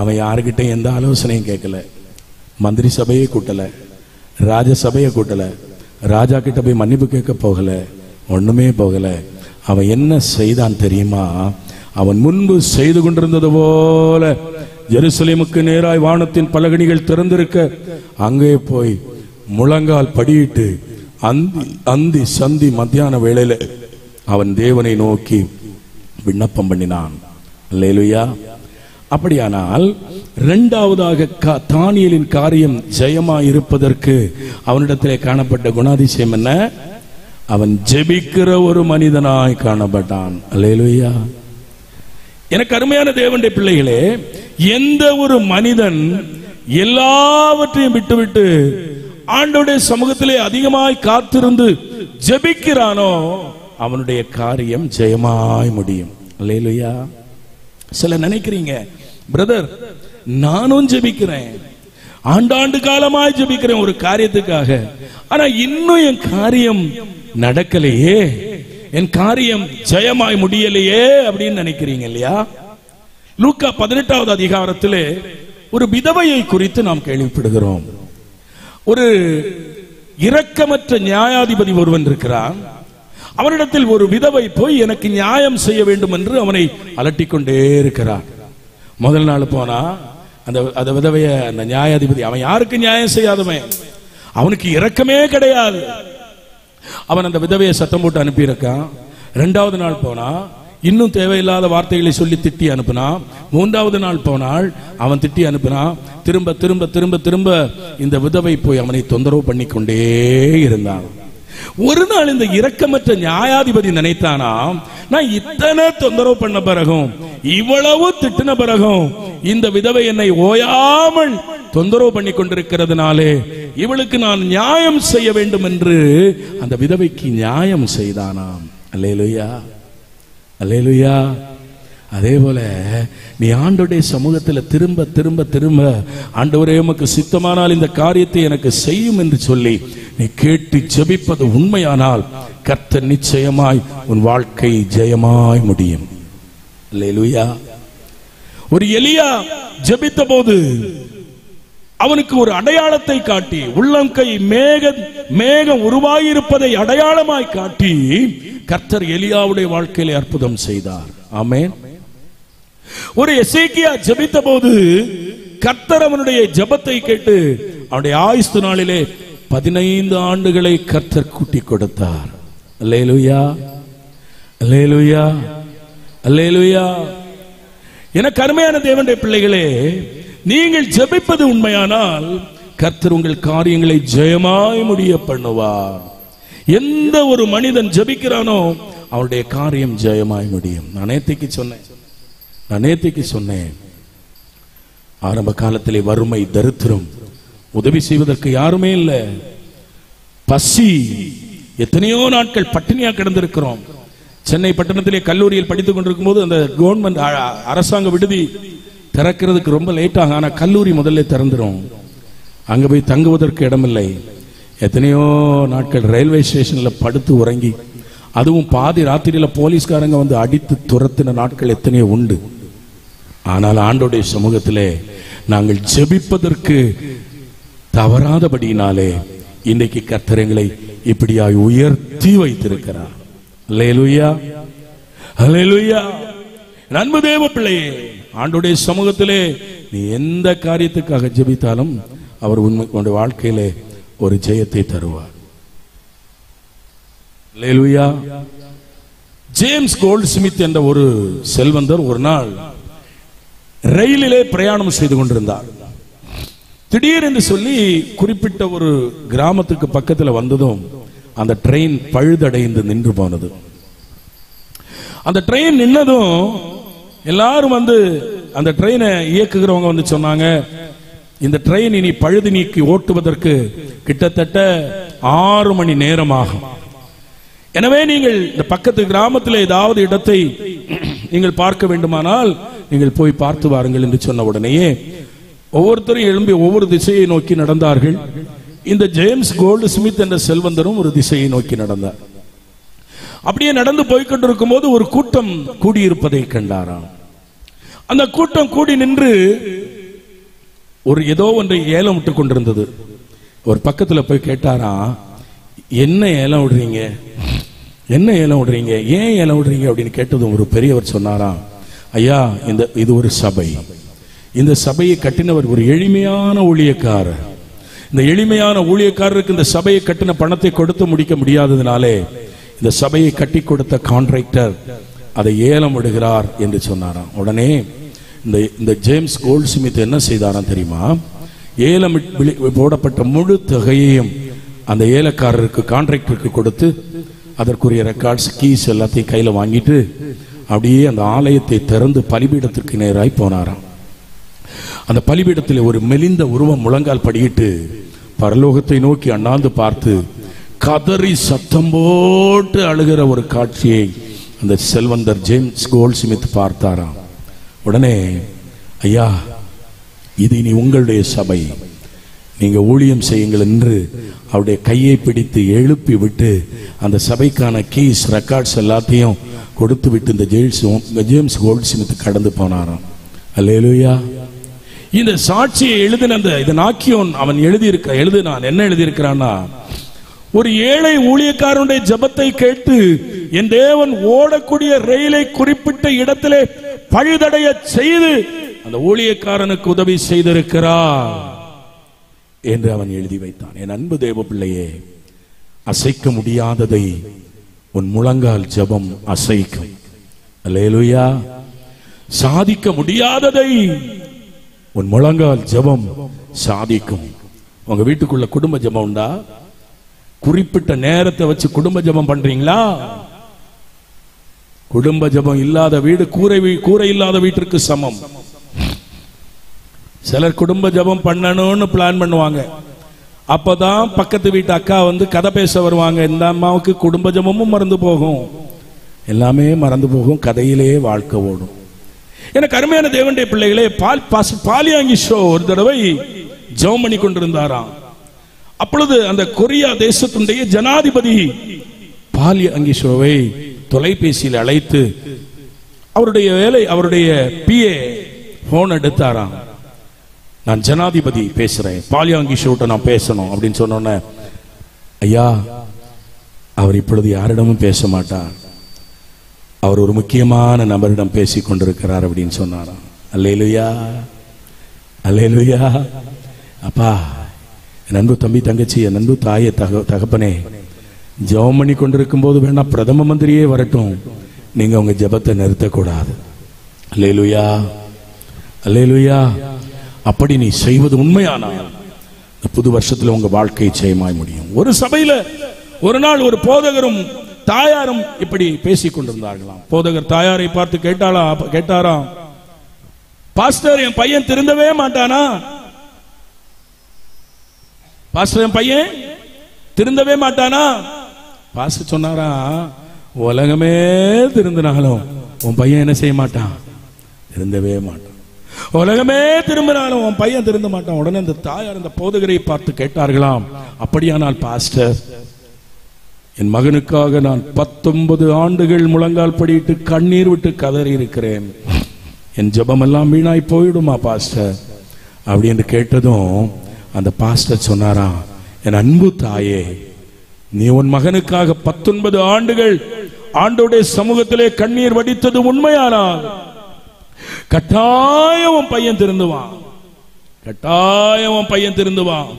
அவன் யாருக்கிட்ட எந்த ஆலோசனையும் கேட்கல, மந்திரி சபையை கூட்டல, ராஜசபையை கூட்டல, ராஜா கிட்ட போய் மன்னிப்பு கேட்க போகல, ஒண்ணுமே போகல. அவன் என்ன செய்தான் தெரியுமா? அவன் முன்பு செய்து கொண்டிருந்தது போல எருசலேமுக்கு நேராய் வானத்தின் பலகணிகள் திறந்திருக்க அங்கே போய் முழங்கால் படியிட்டு அந்தி சந்தி மத்தியான வேளையில அவன் தேவனை நோக்கி விண்ணப்பம் பண்ணினான். அல்லேலூயா. அப்படியானால் இரண்டாவதாக தானியேலின் காரியம் ஜெயமாய் இருப்பதற்கு அவனிடத்திலே காணப்பட்ட குணாதிசயம் என்ன? அவன் ஜெபிக்கிற ஒரு மனிதனாய் காணப்பட்டான். அல்லேலூயா. எனக்கு அருமையான தேவனுடைய பிள்ளைகளே, எந்த ஒரு மனிதன் எல்லாவற்றையும் விட்டுவிட்டு ஆண்டவருடைய சமூகத்திலே அதிகமாய் காத்திருந்து ஜெபிக்கிறானோ அவனுடைய காரியம் ஜெயமாய் முடியும். அல்லேலூயா. சில நினைக்கிறீங்க, பிரதர் நானும் ஜெபிக்கிறேன், ஆண்டாண்டு காலமாய் ஜெபிக்கிறேன் ஒரு காரியத்துக்காக, ஆனா இன்னும் என் காரியம் நடக்கலையே, என் காரியம் ஜெயமாய் முடியலையே அப்படின்னு நினைக்கிறீங்க இல்லையா? லூக்கா 18வது அதிகாரத்திலே ஒரு விதவையை குறித்து நாம் கேள்விப்படுகிறோம். ஒரு இரக்கமற்ற நியாயாதிபதி ஒருவன் இருக்கிறான். அவனிடத்தில் ஒரு விதவை போய் எனக்கு நியாயம் செய்ய வேண்டும் என்று அவனை அலட்டிக்கொண்டே இருக்கிறான். முதல் நாள் போனா அந்த விதவைய அந்த நியாயாதிபதி, அவன் யாருக்கு நியாயம் செய்யாதவன், அவனுக்கு இரக்கமே கிடையாது. அவன் அந்த விதவையை சத்தம் போட்டு அனுப்பியிருக்கான். இரண்டாவது நாள் போனா இன்னும் தேவையில்லாத வார்த்தைகளை சொல்லி திட்டி அனுப்புனா. மூன்றாவது நாள் போனால் அவன் திட்டி அனுப்புனா. திரும்ப திரும்ப திரும்ப திரும்ப இந்த விதவை போய் அவனை தொந்தரவு பண்ணி கொண்டே இருந்தான். ஒரு நாள் இந்த இரக்கமற்ற நியாயாதிபதி நினைத்தானா, நான் இத்தனை தொந்தரவு பண்ண பிறகும், இவ்வளவு திட்டின பிறகும் இந்த விதவை என்னை ஓயாமல் தொந்தரவு பண்ணி கொண்டிருக்கிறதுனாலே இவளுக்கு நான் நியாயம் செய்ய வேண்டும் என்று அந்த விதவைக்கு நியாயம் செய்தானாம். அல்லேலூயா, அல்லேலூயா. அதே போல நீ ஆண்டவருடைய சமூகத்தில் திரும்ப திரும்ப திரும்ப ஆண்டவரே உமக்கு சித்தமானால் இந்த காரியத்தை எனக்கு செய்யும் என்று சொல்லி நீ கேட்டு ஜெபிப்பது உண்மையானால் கர்த்தர் நிச்சயமாய் உன் வாழ்க்கை ஜெயமாய் முடியும். அல்லேலூயா. ஒரு எலியா ஜெபித்த போது அவனுக்கு ஒரு அடையாளத்தை காட்டி, உள்ளங்கை மேகம் உருவாகியிருப்பதை அடையாளமாய் காட்டி கர்த்தர் எலியாவுடைய வாழ்க்கையிலே அற்புதம் செய்தார். ஆமென். ஒரு எசேக்கியா ஜெபித்த போது கர்த்தர் அவனுடைய ஜெபத்தை கேட்டு அவனுடைய ஆயுசு நாளிலே 15 ஆண்டுகளை கர்த்தர் கூட்டி கொடுத்தார். அல்லேலூயா, அல்லேலூயா, அல்லேலூயா. எனக்கு அருமையான தேவனுடைய பிள்ளைகளே, நீங்கள் ஜெபிப்பது உண்மையானால் கர்த்தர் உங்கள் காரியங்களை ஜெயமாய் முடிய பண்ணுவார். எந்த ஒரு மனிதன் ஜெபிக்கிறானோ அவனுடைய காரியம் ஜெயமாய் முடியும். நான் நேத்திக்கு சொன்னேன், ஆரம்ப காலத்திலே வறுமை, தரித்திரம், உதவி செய்வதற்கு யாருமே இல்லை, பசி, எத்தனையோ நாட்கள் பட்டினியா கிடந்திருக்கிறோம். சென்னை பட்டணத்திலே கல்லூரியில் படித்துக் கொண்டிருக்கும் போது அந்த கவர்மெண்ட் அரசாங்க விடுதி திறக்கிறதுக்கு ரொம்ப லேட் ஆகும். ஆனா கல்லூரி முதல்ல திறந்துரும். அங்க போய் தங்குவதற்கு இடமில்லை. எத்தனையோ நாட்கள் ரயில்வே ஸ்டேஷன்ல படுத்து உறங்கி, அதுவும் பாதி ராத்திரியில போலீஸ்காரங்க வந்து அடித்து துரத்தின நாட்கள் எத்தனையோ உண்டு. ஆனால் ஆண்டவருடைய சமூகத்திலே நாங்கள் ஜெபிப்பதற்கு தவறாதபடியினாலே இன்றைக்கு கர்த்தர் எங்களை இப்படியாய் உயர்த்தி வைத்திருக்கிறார். அல்லேலூயா, அல்லேலூயா. அன்பு தேவ பிள்ளையே, ஆண்டவருடைய சமூகத்திலே நீ எந்த காரியத்துக்காக ஜெபித்தாலும் அவர் உன்னுடைய வாழ்க்கையிலே ஒரு ஜெயத்தை தருவார். அல்லேலூயா. ஜேம்ஸ் கோல்ட் ஸ்மித் என்ற ஒரு செல்வந்தர் ஒரு நாள் ரயிலிலே பிரயாணம் செய்து கொண்டிருந்தார். திடீரென்று சொல்லி குறிப்பிட்ட ஒரு கிராமத்துக்கு பக்கத்தில் வந்ததும் அந்த ட்ரெயின் பழுதடைந்து நின்று போனது. அந்த ட்ரெயின் நின்னதும் எல்லாரும் வந்து அந்த ட்ரெயினை இயக்குகிறவங்க வந்து சொன்னாங்க, இந்த ட்ரெயின் இனி பழுது நீக்கி ஓட்டுவதற்கு கிட்டத்தட்ட 6 மணி நேரம் ஆகும். எனவே நீங்கள் இந்த பக்கத்து கிராமத்தில் ஏதாவது இடத்தை நீங்கள் பார்க்க வேண்டுமானால் நீங்கள் போய் பார்த்து வாருங்கள் என்று சொன்ன உடனேயே ஒவ்வொருத்தரும் எழும்பி ஒவ்வொரு திசையை நோக்கி நடந்தார்கள். இந்த ஜேம்ஸ் கோல்ட் ஸ்மித் என்ற செல்வந்தரும் ஒரு திசையை நோக்கி நடந்தார். அப்படியே நடந்து போய்கொண்டிருக்கும் போது ஒரு கூட்டம் கூடியிருப்பதை கண்டாராம். அந்த கூட்டம் கூடி நின்று ஒரு ஏதோ ஒன்றை ஏலம் விட்டு கொண்டிருந்தது. ஒரு பக்கத்துல போய் கேட்டாராம், என்ன ஏலம் விடுறீங்க, என்ன ஏலம் விடுறீங்க, ஏன் ஏலம் விடுறீங்க அப்படின்னு கேட்டதும் ஒரு பெரியவர் சொன்னாராம், ஐயா இது ஒரு சபை, இந்த சபையை கட்டினவர் ஒரு எளிமையான ஊழியக்காரர், இந்த எளிமையான ஊழியக்காரருக்கு இந்த சபையை கட்டின பணத்தை கொடுத்து முடிக்க முடியாததுனாலே இந்த சபையை கட்டி கொடுத்த கான்ட்ராக்டர் அதை ஏலம் விடுகிறார் என்று சொன்னாராம். உடனே இந்த ஜேம்ஸ் கோல்ட்ஸ்மித் என்ன செய்தாராம் தெரியுமா? ஏலம் போடப்பட்ட முழு தொகையையும் அந்த ஏலக்காரருக்கு கான்ட்ராக்டருக்கு கொடுத்து அதற்குரிய ரெக்கார்ட்ஸ் கீஸ் எல்லாத்தையும் கையில வாங்கிட்டு அப்படியே அந்த ஆலயத்தை திறந்து பலிபீடத்திற்கு நேராய் போனாராம். அந்த பலிபீடத்தில் ஒரு மெலிந்த உருவம் முழங்கால் படியிட்டு பரலோகத்தை நோக்கி அண்ணாந்து பார்த்து கதறி சத்தம் போட்டு அழுகிற ஒரு காட்சியை அந்த செல்வந்தர் ஜேம்ஸ் கோல்ட்ஸ்மித் பார்த்தாராம். உடனே, ஐயா, இது இனி உங்களுடைய சபை, நீங்க ஊழியம் செய்யுங்கள் என்று அவருடைய கையை பிடித்து எழுப்பி விட்டு அந்த சபைக்கான கீஸ் ரெக்கார்ட்ஸ் எல்லாத்தையும் கொடுத்து விட்டு இந்த ஜேம்ஸ் கோல்ட்ஸ்மித் கடந்து போனாராம். அல்லேலூயா. இந்த சாட்சியை எழுதின இந்த நாக்கியோன் அவன் எழுதினான். என்ன எழுதியிருக்கிறான்னா, ஒரு ஏழை ஊழியக்காரனுடைய ஜபத்தை கேட்டு என் தேவன் ஓடக்கூடிய ரயிலை குறிப்பிட்ட இடத்திலே பழுதடைய செய்து அந்த ஊழியக்காரனுக்கு உதவி செய்திருக்கிறார் என்று அவன் எழுதி வைத்தான். என் அன்பு தேவ பிள்ளையே, அசைக்க முடியாததை உன் முழங்கால் ஜபம் அசைக்கும். அல்லேலூயா. சாதிக்க முடியாததை உன் முழங்கால் ஜபம் சாதிக்கும். உங்க வீட்டுக்குள்ள குடும்ப ஜபம் உண்டா? குறிப்பிட்ட நேரத்தை வச்சு குடும்ப ஜபம் பண்றீங்களா? குடும்ப ஜபம் இல்லாத வீடு கூரை இல்லாத வீட்டிற்கு சமம். சிலர் குடும்ப ஜபம் பண்ணணும்னு பிளான் பண்ணுவாங்க. அப்பதான் பக்கத்து வீட்டு அக்கா வந்து கதை பேச வருவாங்க. இந்த அம்மாவுக்கு குடும்ப ஜபமும் மறந்து போகும், எல்லாமே மறந்து போகும், கதையிலே வாழ்க்கை ஓடும். எனக்கு அருமையான தேவனுடைய பிள்ளைகளே, பாலியாங்கிஷோ ஒரு தடவை ஜெபம் பண்ணி கொண்டிருந்தாராம். அப்பொழுது அந்த கொரியா தேசத்துடைய ஜனாதிபதி பாலியாங்கிஷோவை தொலைபேசியில் அழைத்து அவருடைய பிஏ போன் எடுத்தாராம். நான் ஜனாதிபதி பேசுறேன், பாலியாங்கிஷோட்ட நான் பேசணும் அப்படின்னு சொன்னோன்னே, ஐயா, அவர் இப்பொழுது யாரிடமும் பேச மாட்டார், அவர் ஒரு முக்கியமான நபரிடம் பேசிக் கொண்டிருக்கிறார் அப்படின்னு சொன்னாராம். அல்லேலூயா, அல்லேலூயா. அப்பா, என் அன்பு தம்பி தங்கச்சி, என் அன்பு தாயே தகப்பனே, ஜெபம் பண்ணி கொண்டிருக்கும் போது வேணா பிரதம மந்திரியே வரட்டும், நீங்க உங்க ஜெபத்தை நிறுத்தக்கூடாது. அல்லேலூயா, அல்லேலூயா. அப்படி நீ செய்வது உண்மையானால் புது வருஷத்துல உங்க வாழ்க்கை ஜெயமாய் முடியும். ஒரு சபையில ஒரு நாள் ஒரு போதகரும் தாயாரும் இப்படி பேசிக் கொண்டிருந்தார்களாம். போதகர் தாயாரை பார்த்து கேட்டாராம், பாஸ்டர், என் பையன் திருந்தவே மாட்டானா? பாஸ்டர், என் பையன் திருந்தவே மாட்டானா? பாஸ்டர் சொன்னாரா, உலகமே திருந்தினாலும் உன் பையன் என்ன செய்ய மாட்டான்? திருந்தவே மாட்டான். உலகமே திரும்பினாலும் உன் பையன் திருந்த மாட்டான். உடனே அந்த தாயார் அந்த போதகரை பார்த்து கேட்டார்களாம், அப்படியானால் பாஸ்டர், என் மகனுக்காக நான் 19 ஆண்டுகள் முழங்கால் படிட்டு கண்ணீர் விட்டு கதறி இருக்கிறேன், என் ஜெபம் எல்லாம் வீணாய் போயிடுமா பாஸ்டர் அப்படின்னு கேட்டதும் அந்த பாஸ்டர் சொன்னாராம், என் அன்பு தாயே, நீ உன் மகனுக்காக 19 ஆண்டுகள் ஆண்டோடைய சமூகத்திலே கண்ணீர் வடித்தது உண்மையானால் கட்டாயம் உன் பையன் திருந்துவான், கட்டாயம் உன் பையன் திருந்துவான்.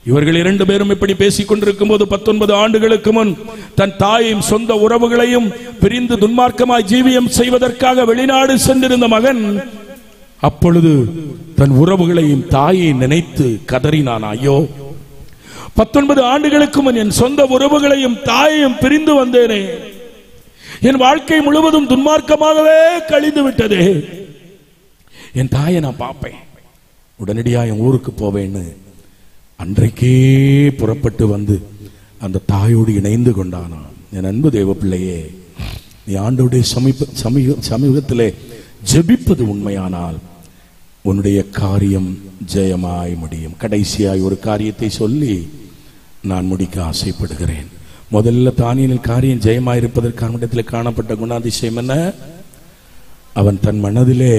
இவர்கள் 2 பேரும் இப்படி பேசிக் கொண்டிருக்கும் போது 19 ஆண்டுகளுக்கு முன் தன் தாயையும் சொந்த உறவுகளையும் பிரிந்து துன்மார்க்கமாய் ஜீவியம் செய்வதற்காக வெளிநாடு சென்றிருந்த மகன் அப்பொழுது தன் உறவுகளையும் தாயை நினைத்து கதறினான். ஐயோ, 19 ஆண்டுகளுக்கு முன் என் சொந்த உறவுகளையும் தாயையும் பிரிந்து வந்தேனே, என் வாழ்க்கை முழுவதும் துன்மார்க்கமாகவே கழிந்து விட்டதே, என் தாயை நான் பார்ப்பேன், உடனடியா என் ஊருக்கு போவேன்னு அன்றைக்கே புறப்பட்டு வந்து அந்த தாயோடு இணைந்து கொண்டானான். என் அன்பு தேவ பிள்ளையே, நீ ஆண்டோடைய சமீபத்திலே ஜெபிப்பது உண்மையானால் உன்னுடைய காரியம் ஜெயமாய் முடியும். கடைசியாய் ஒரு காரியத்தை சொல்லி நான் முடிக்க ஆசைப்படுகிறேன். முதல்ல தானியேலின் காரியம் ஜெயமாய் இருப்பதற்கான இடத்தில் காணப்பட்ட குணாதிசயம் என்ன? அவன் தன் மனதிலே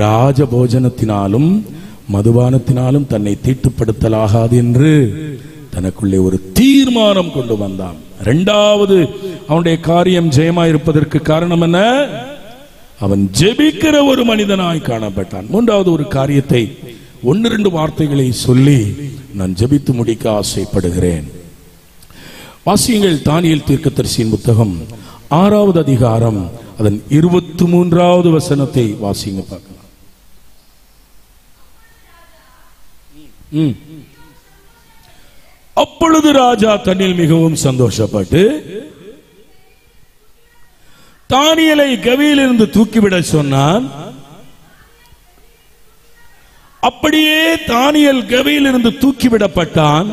ராஜபோஜனத்தினாலும் மதுபானத்தினாலும் தன்னை தீட்டுப்படுத்தலாகாது என்று தனக்குள்ளே ஒரு தீர்மானம் கொண்டு வந்தான். 2வது அவனுடைய காரியம் ஜெயமாயிருப்பதற்கு காரணம் என்ன? அவன் ஜெபிக்கிற ஒரு மனிதனாய் காணப்பட்டான். 3வது ஒரு காரியத்தை ஒன்று ரெண்டு வார்த்தைகளை சொல்லி நான் ஜெபித்து முடிக்க ஆசைப்படுகிறேன். வாசியுங்கள் தானியேல் தீர்க்கதரிசியின் புத்தகம் 6வது அதிகாரம் அதன் 23வது வசனத்தை வாசிங்க பார்க்கலாம். அப்பொழுது ராஜா தன்னில் மிகவும் சந்தோஷப்பட்டு தானியேலை கவியிலிருந்து தூக்கிவிட சொன்னான். அப்படியே தானியேல் கவியிலிருந்து தூக்கிவிடப்பட்டான்.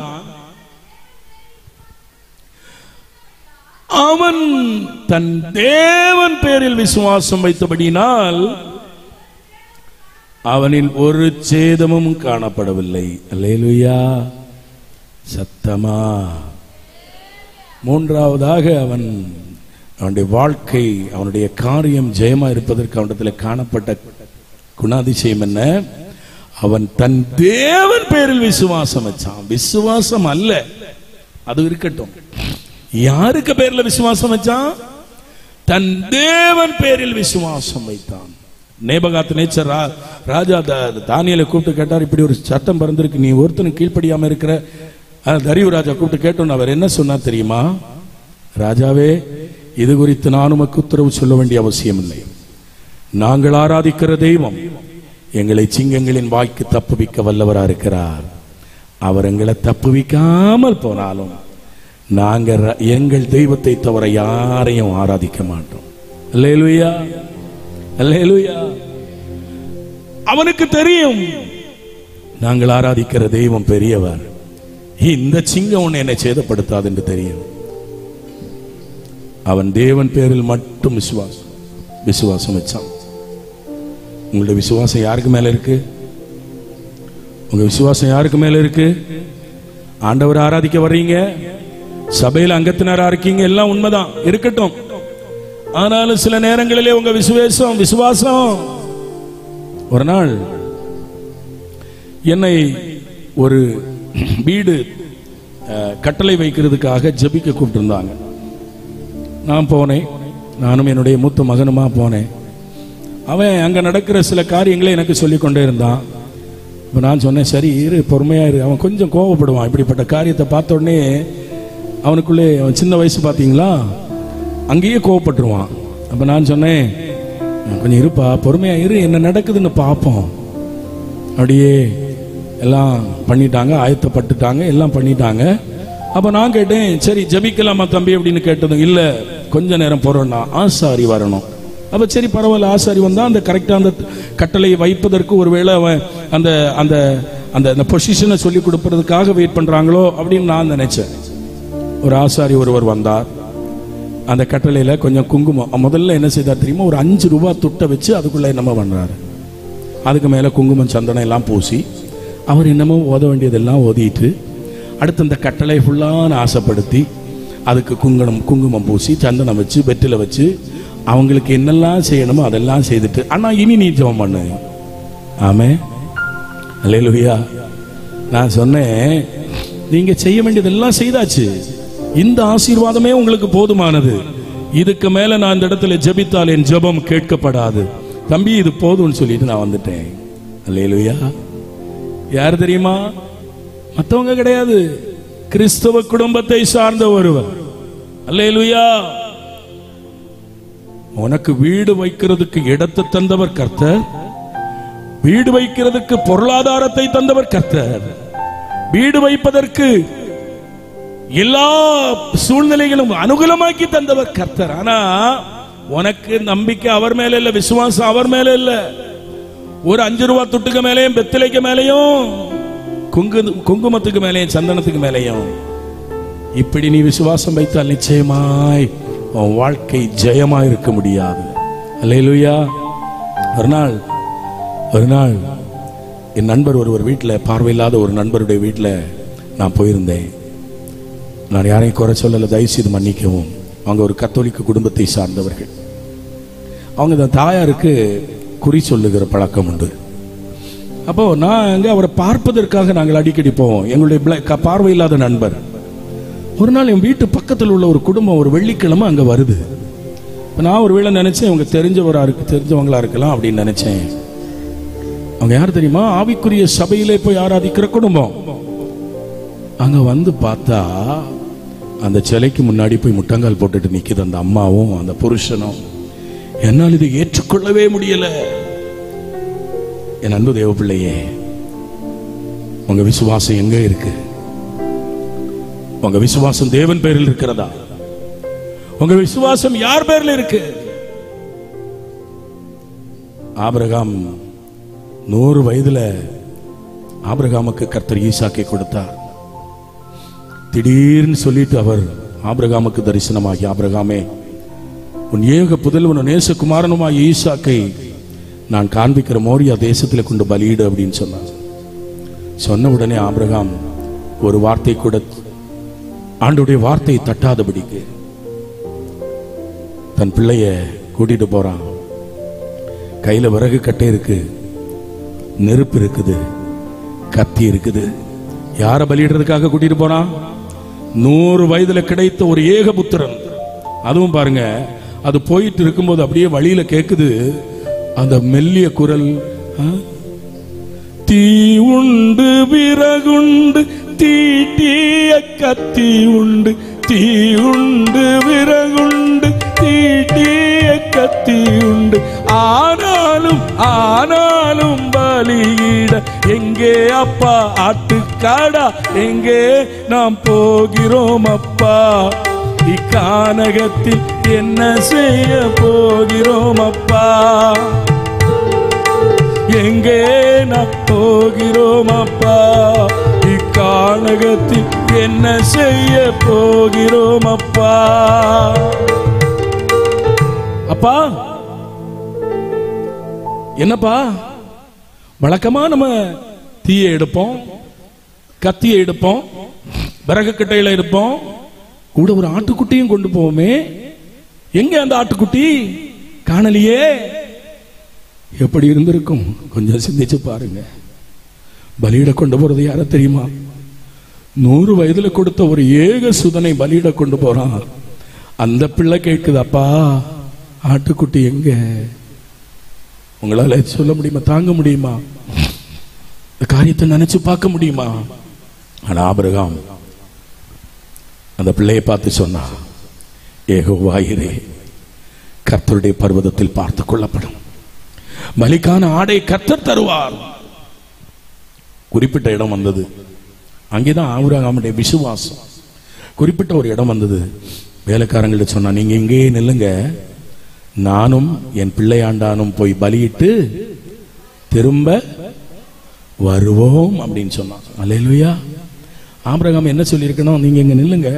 அவன் தன் தேவன் பேரில் விசுவாசம் வைத்தபடியினால் அவனில் ஒரு சேதமும் காணப்படவில்லை. அல்லேலூயா, சத்தமா. மூன்றாவதாக அவனுடைய வாழ்க்கை, அவனுடைய காரியம் ஜெயமா இருப்பதற்கு அவனிடத்தில் காணப்பட்ட குணாதிசயம் என்ன? அவன் தன் தேவன் பேரில் விசுவாசம் வச்சான். விசுவாசம் அல்ல, அது இருக்கட்டும். யாருக்கு பேர்ல விசுவாசம் வச்சான்? தன் தேவன் பேரில் விசுவாசம் வைத்தான். நேபகாத்நேச்சர் ராஜா தானியேலை கூப்பிட்டு கேட்டார், இப்படி ஒரு சட்டம் பிறந்திருக்கு, நீ ஒருத்தனும் கீழ்ப்படியாம இருக்கிற. தரியு ராஜா கூப்பிட்டு கேட்டோன்னு அவர் என்ன சொன்னார் தெரியுமா? ராஜாவே, இது குறித்து நான் உமக்கு உத்தரவு சொல்ல வேண்டிய அவசியம் இல்லை. நாங்கள் ஆராதிக்கிற தெய்வம் எங்களை சிங்கங்களின் வாய்க்கு தப்புவிக்க வல்லவரா இருக்கிறார். அவர் எங்களை தப்புவிக்காமல் போனாலும் நாங்கள் எங்கள் தெய்வத்தை தவிர யாரையும் ஆராதிக்க மாட்டோம். அல்லேலூயா, அல்லேலூயா. அவனுக்கு தெரியும் நாங்கள் ஆராதிக்கிற தெய்வம் பெரியவர். இந்த சிங்கம் ஒண்ணு என்னை சேதப்படுத்தாது என்று தெரியும். அவன் தேவன் பேரில் மட்டும் விசுவாசம் வச்சான். உங்களுடைய விசுவாசம் யாருக்கு மேல இருக்கு? உங்க விசுவாசம் யாருக்கு மேல இருக்கு? ஆண்டவர் ஆராதிக்க வர்றீங்க, சபையில் அங்கத்தினரா இருக்கீங்க, எல்லாம் உண்மைதான், இருக்கட்டும். ஆனாலும் சில நேரங்களிலே உங்க விசுவாசம். ஒரு நாள் என்னை ஒரு வீடு கட்டளை வைக்கிறதுக்காக ஜெபிக்க கூப்பிட்டு இருந்தாங்க. நான் போனேன். நானும் என்னுடைய மூத்த மகனுமா போனேன். அவன் அங்க நடக்கிற சில காரியங்களை எனக்கு சொல்லிக் கொண்டே இருந்தான். இப்போ நான் சொன்னேன், சரி இரு, பொறுமையா இரு. அவன் கொஞ்சம் கோவப்படுவான். இப்படிப்பட்ட காரியத்தை பார்த்த உடனே அவனுக்குள்ளே, அவன் சின்ன வயசு பார்த்தீங்களா, அங்கேயே கோவப்பட்டுருவான். அப்போ நான் சொன்னேன், கொஞ்சம் இருப்பா, பொறுமையா இரு, என்ன நடக்குதுன்னு பார்ப்போம். அப்படியே எல்லாம் பண்ணிட்டாங்க, ஆயத்தப்பட்டுட்டாங்க, எல்லாம் பண்ணிட்டாங்க. அப்போ நான் கேட்டேன், சரி ஜெபிக்கலாமா தம்பி அப்படின்னு கேட்டதும், இல்லை கொஞ்ச நேரம் போறோம்னா ஆசாரி வரணும். அப்போ சரி பரவாயில்ல, ஆசாரி வந்தா அந்த கரெக்டாக அந்த கட்டளையை வைப்பதற்கு ஒருவேளை அவன் அந்த அந்த அந்த பொசிஷனை சொல்லி கொடுப்பதற்காக வெயிட் பண்றாங்களோ அப்படின்னு நான் நினைச்சேன். ஒரு ஆசாரி ஒருவர் வந்தார். அந்த கட்டளையில கொஞ்சம் குங்குமம், முதல்ல என்ன செய்தார் தெரியுமா, ஒரு 5 ரூபாய் துட்டை வச்சு அதுக்குள்ள என்னமோ பண்றாரு. அதுக்கு மேல குங்குமம் சந்தனம் எல்லாம் பூசி அவர் என்னமோ ஓத வேண்டியதெல்லாம் ஓதிட்டு, அடுத்து அந்த கட்டளை ஃபுல்லான ஆசைப்படுத்தி அதுக்கு குங்குமம் பூசி சந்தனம் வச்சு வெற்றில வச்சு அவங்களுக்கு என்னெல்லாம் செய்யணுமோ அதெல்லாம் செய்துட்டு, ஆனா இனி நீ ஜெபம் பண்ணு. ஆமே, அல்லேலூயா. நான் சொன்னேன், நீங்க செய்ய வேண்டியதெல்லாம் செய்தாச்சு, இந்த ஆசீர்வாதமே உங்களுக்கு போதுமானது. இதுக்கு மேல நான் இந்த இடத்துல ஜெபித்தால் என் ஜெபம் கேட்கப்படாது. தம்பி இது போதும்னு சொல்லிட்டு நான் வந்துட்டேன். அல்லேலூயா. யார் தெரியுமா? மற்றவங்க கிடையாது, கிறிஸ்தவ குடும்பத்தை சார்ந்த ஒருவர். அல்லேலூயா. உனக்கு வீடு வைக்கிறதுக்கு இடத்தை தந்தவர் கர்த்தர், வீடு வைக்கிறதுக்கு பொருளாதாரத்தை தந்தவர் கர்த்தர், வீடு வைப்பதற்கு எல்லா சூழ்நிலைகளும் அனுகூலமாக்கி தந்தவர் கர்த்தர். ஆனா உனக்கு நம்பிக்கை அவர் மேல இல்ல, விசுவாசம் அவர் மேல இல்ல. ஒரு 5 ரூபாய் துட்டுக்கு மேலேயும் வெத்திலைக்கு மேலேயும் குங்குமத்துக்கு மேலேயும் சந்தனத்துக்கு மேலேயும் இப்படி நீ விசுவாசம் வைத்தால் நிச்சயமாய் உன் வாழ்க்கை ஜெயமா இருக்க முடியாது. அல்லேலூயா. ஒரு நாள் என் நண்பர் ஒருவர் வீட்டில், பார்வையில்லாத ஒரு நண்பருடைய வீட்டில் நான் போயிருந்தேன். நான் யாரையும் குறை சொல்லல, தயவு செய்து மன்னிக்கவும். அவங்க ஒரு கத்தோலிக்க குடும்பத்தை சார்ந்தவர்கள். அவங்க தாயாருக்கு குறி சொல்லுகிற பழக்கம் உண்டு. அப்போ நான் அங்கே அவரை பார்ப்பதற்காக நாங்கள் அடிக்கடி போவோம். எங்களுடைய பார்வையில்லாத நண்பர். ஒரு நாள் என் வீட்டு பக்கத்தில் உள்ள ஒரு குடும்பம் ஒரு வெள்ளிக்கிழமை அங்கே வருது. நான் ஒரு வேளை நினைச்சேன், இவங்க தெரிஞ்சவங்களா இருக்கலாம் அப்படின்னு நினைச்சேன். அவங்க யார் தெரியுமா? ஆவிக்குரிய சபையிலே போய் ஆராதிக்கிற குடும்பம். அங்க வந்து பார்த்தா அந்த சிலைக்கு முன்னாடி போய் முட்டங்கால் போட்டுட்டு நிக்குது அந்த அம்மாவும் அந்த புருஷனும். என்னால் இதை ஏற்றுக்கொள்ளவே முடியல. என் அன்பு தேவ பிள்ளையே, உங்க விசுவாசம் எங்க இருக்கு? உங்க விசுவாசம் தேவன் பேரில் இருக்கிறதா? உங்க விசுவாசம் யார் பேரில் இருக்கு? ஆபிரகாம் 100 வயதுல ஆபிரகாமுக்கு கர்த்தர் ஈசாக்கை கொடுத்தார். திடீர்னு சொல்லிட்டு அவர் ஆபிரகாமுக்கு தரிசனமாகி, ஆபிரகாமே, உன் ஏக புதல்வன் நேசகுமாரனுமாய் ஈசாக்கை நான் காண்பிக்கிற மோரியா தேசத்தில் கொண்டு பலியிடு அப்படின்னு சொன்னார். சொன்ன உடனே ஆபிரகாம் ஒரு வார்த்தை கூட ஆண்டுடைய வார்த்தையை தட்டாதபடிக்கு தன் பிள்ளைய கூட்டிட்டு போறான். கையில விறகு கட்டை இருக்கு, நெருப்பு இருக்குது, கத்தி இருக்குது. யார பலியிடுறதுக்காக கூட்டிட்டு போறான்? 100 வயதுல கிடைத்த ஒரு ஏகபுத்திரன். அதுவும் பாருங்க, அது போயிட்டு இருக்கும்போது அப்படியே வழியில கேக்குது அந்த மெல்லிய குரல், தீ உண்டு விறகுண்டு தீட்டிய கத்தி உண்டு, தீ உண்டு விறகுண்டு தீட்டிய கத்தி உண்டு, ஆனாலும் ஆனாலும் பலியிட எங்கே அப்பா ஆட்டுக்காடா, எங்கே நாம் போகிறோம் அப்பா, இக்கானகத்தில் என்ன செய்ய போகிறோம் அப்பா, எங்கே நாம் போகிறோம் அப்பா, இக்கானகத்தில் என்ன செய்ய போகிறோம் அப்பா. அப்பா என்னப்பா? வழக்கமா நம்ம தீயை எடுப்போம், கத்தியை எடுப்போம், விறகு கட்டையில எடுப்போம், கூட ஒரு ஆட்டுக்குட்டியும் கொண்டு போவோமே, எங்க அந்த ஆட்டுக்குட்டி? காணலியே. எப்படி இருந்திருக்கும் கொஞ்சம் சிந்திச்சு பாருங்க. பலியிட கொண்டு போறது யார தெரியுமா? 100 வயதுல கொடுத்த ஒரு ஏக சுதனை பலியிட கொண்டு போறான். அந்த பிள்ளை கேட்குது, அப்பா ஆட்டுக்குட்டி எங்க? உங்களால சொல்ல முடியுமா? தாங்க முடியுமா? இந்த காரியத்தை நினைச்சு பார்க்க முடியுமா? ஆனா ஆபிரகாம் அந்த பிள்ளையை பார்த்து சொன்னா, யெகோவாயிரே, கர்த்தருடைய பர்வதத்தில் பார்த்து கொள்ளப்படும், பலிக்கான ஆடை கர்த்தர் தருவார். குறிப்பிட்ட இடம் வந்தது. அங்கேதான் ஆபிரகாமுடைய விசுவாசம். குறிப்பிட்ட ஒரு இடம் வந்தது. வேலைக்காரங்கள்ட்ட சொன்னா, நீங்க இங்கேயே நில்லுங்க, நானும் என் பிள்ளையாண்டானும் போய் பலியிட்டு திரும்ப வருவோம் அப்படின்னு சொன்னான். அல்லேலூயா. ஆபிரகாம் என்ன சொல்லியிருக்கணும்? நீங்க இங்க நில்லுங்க,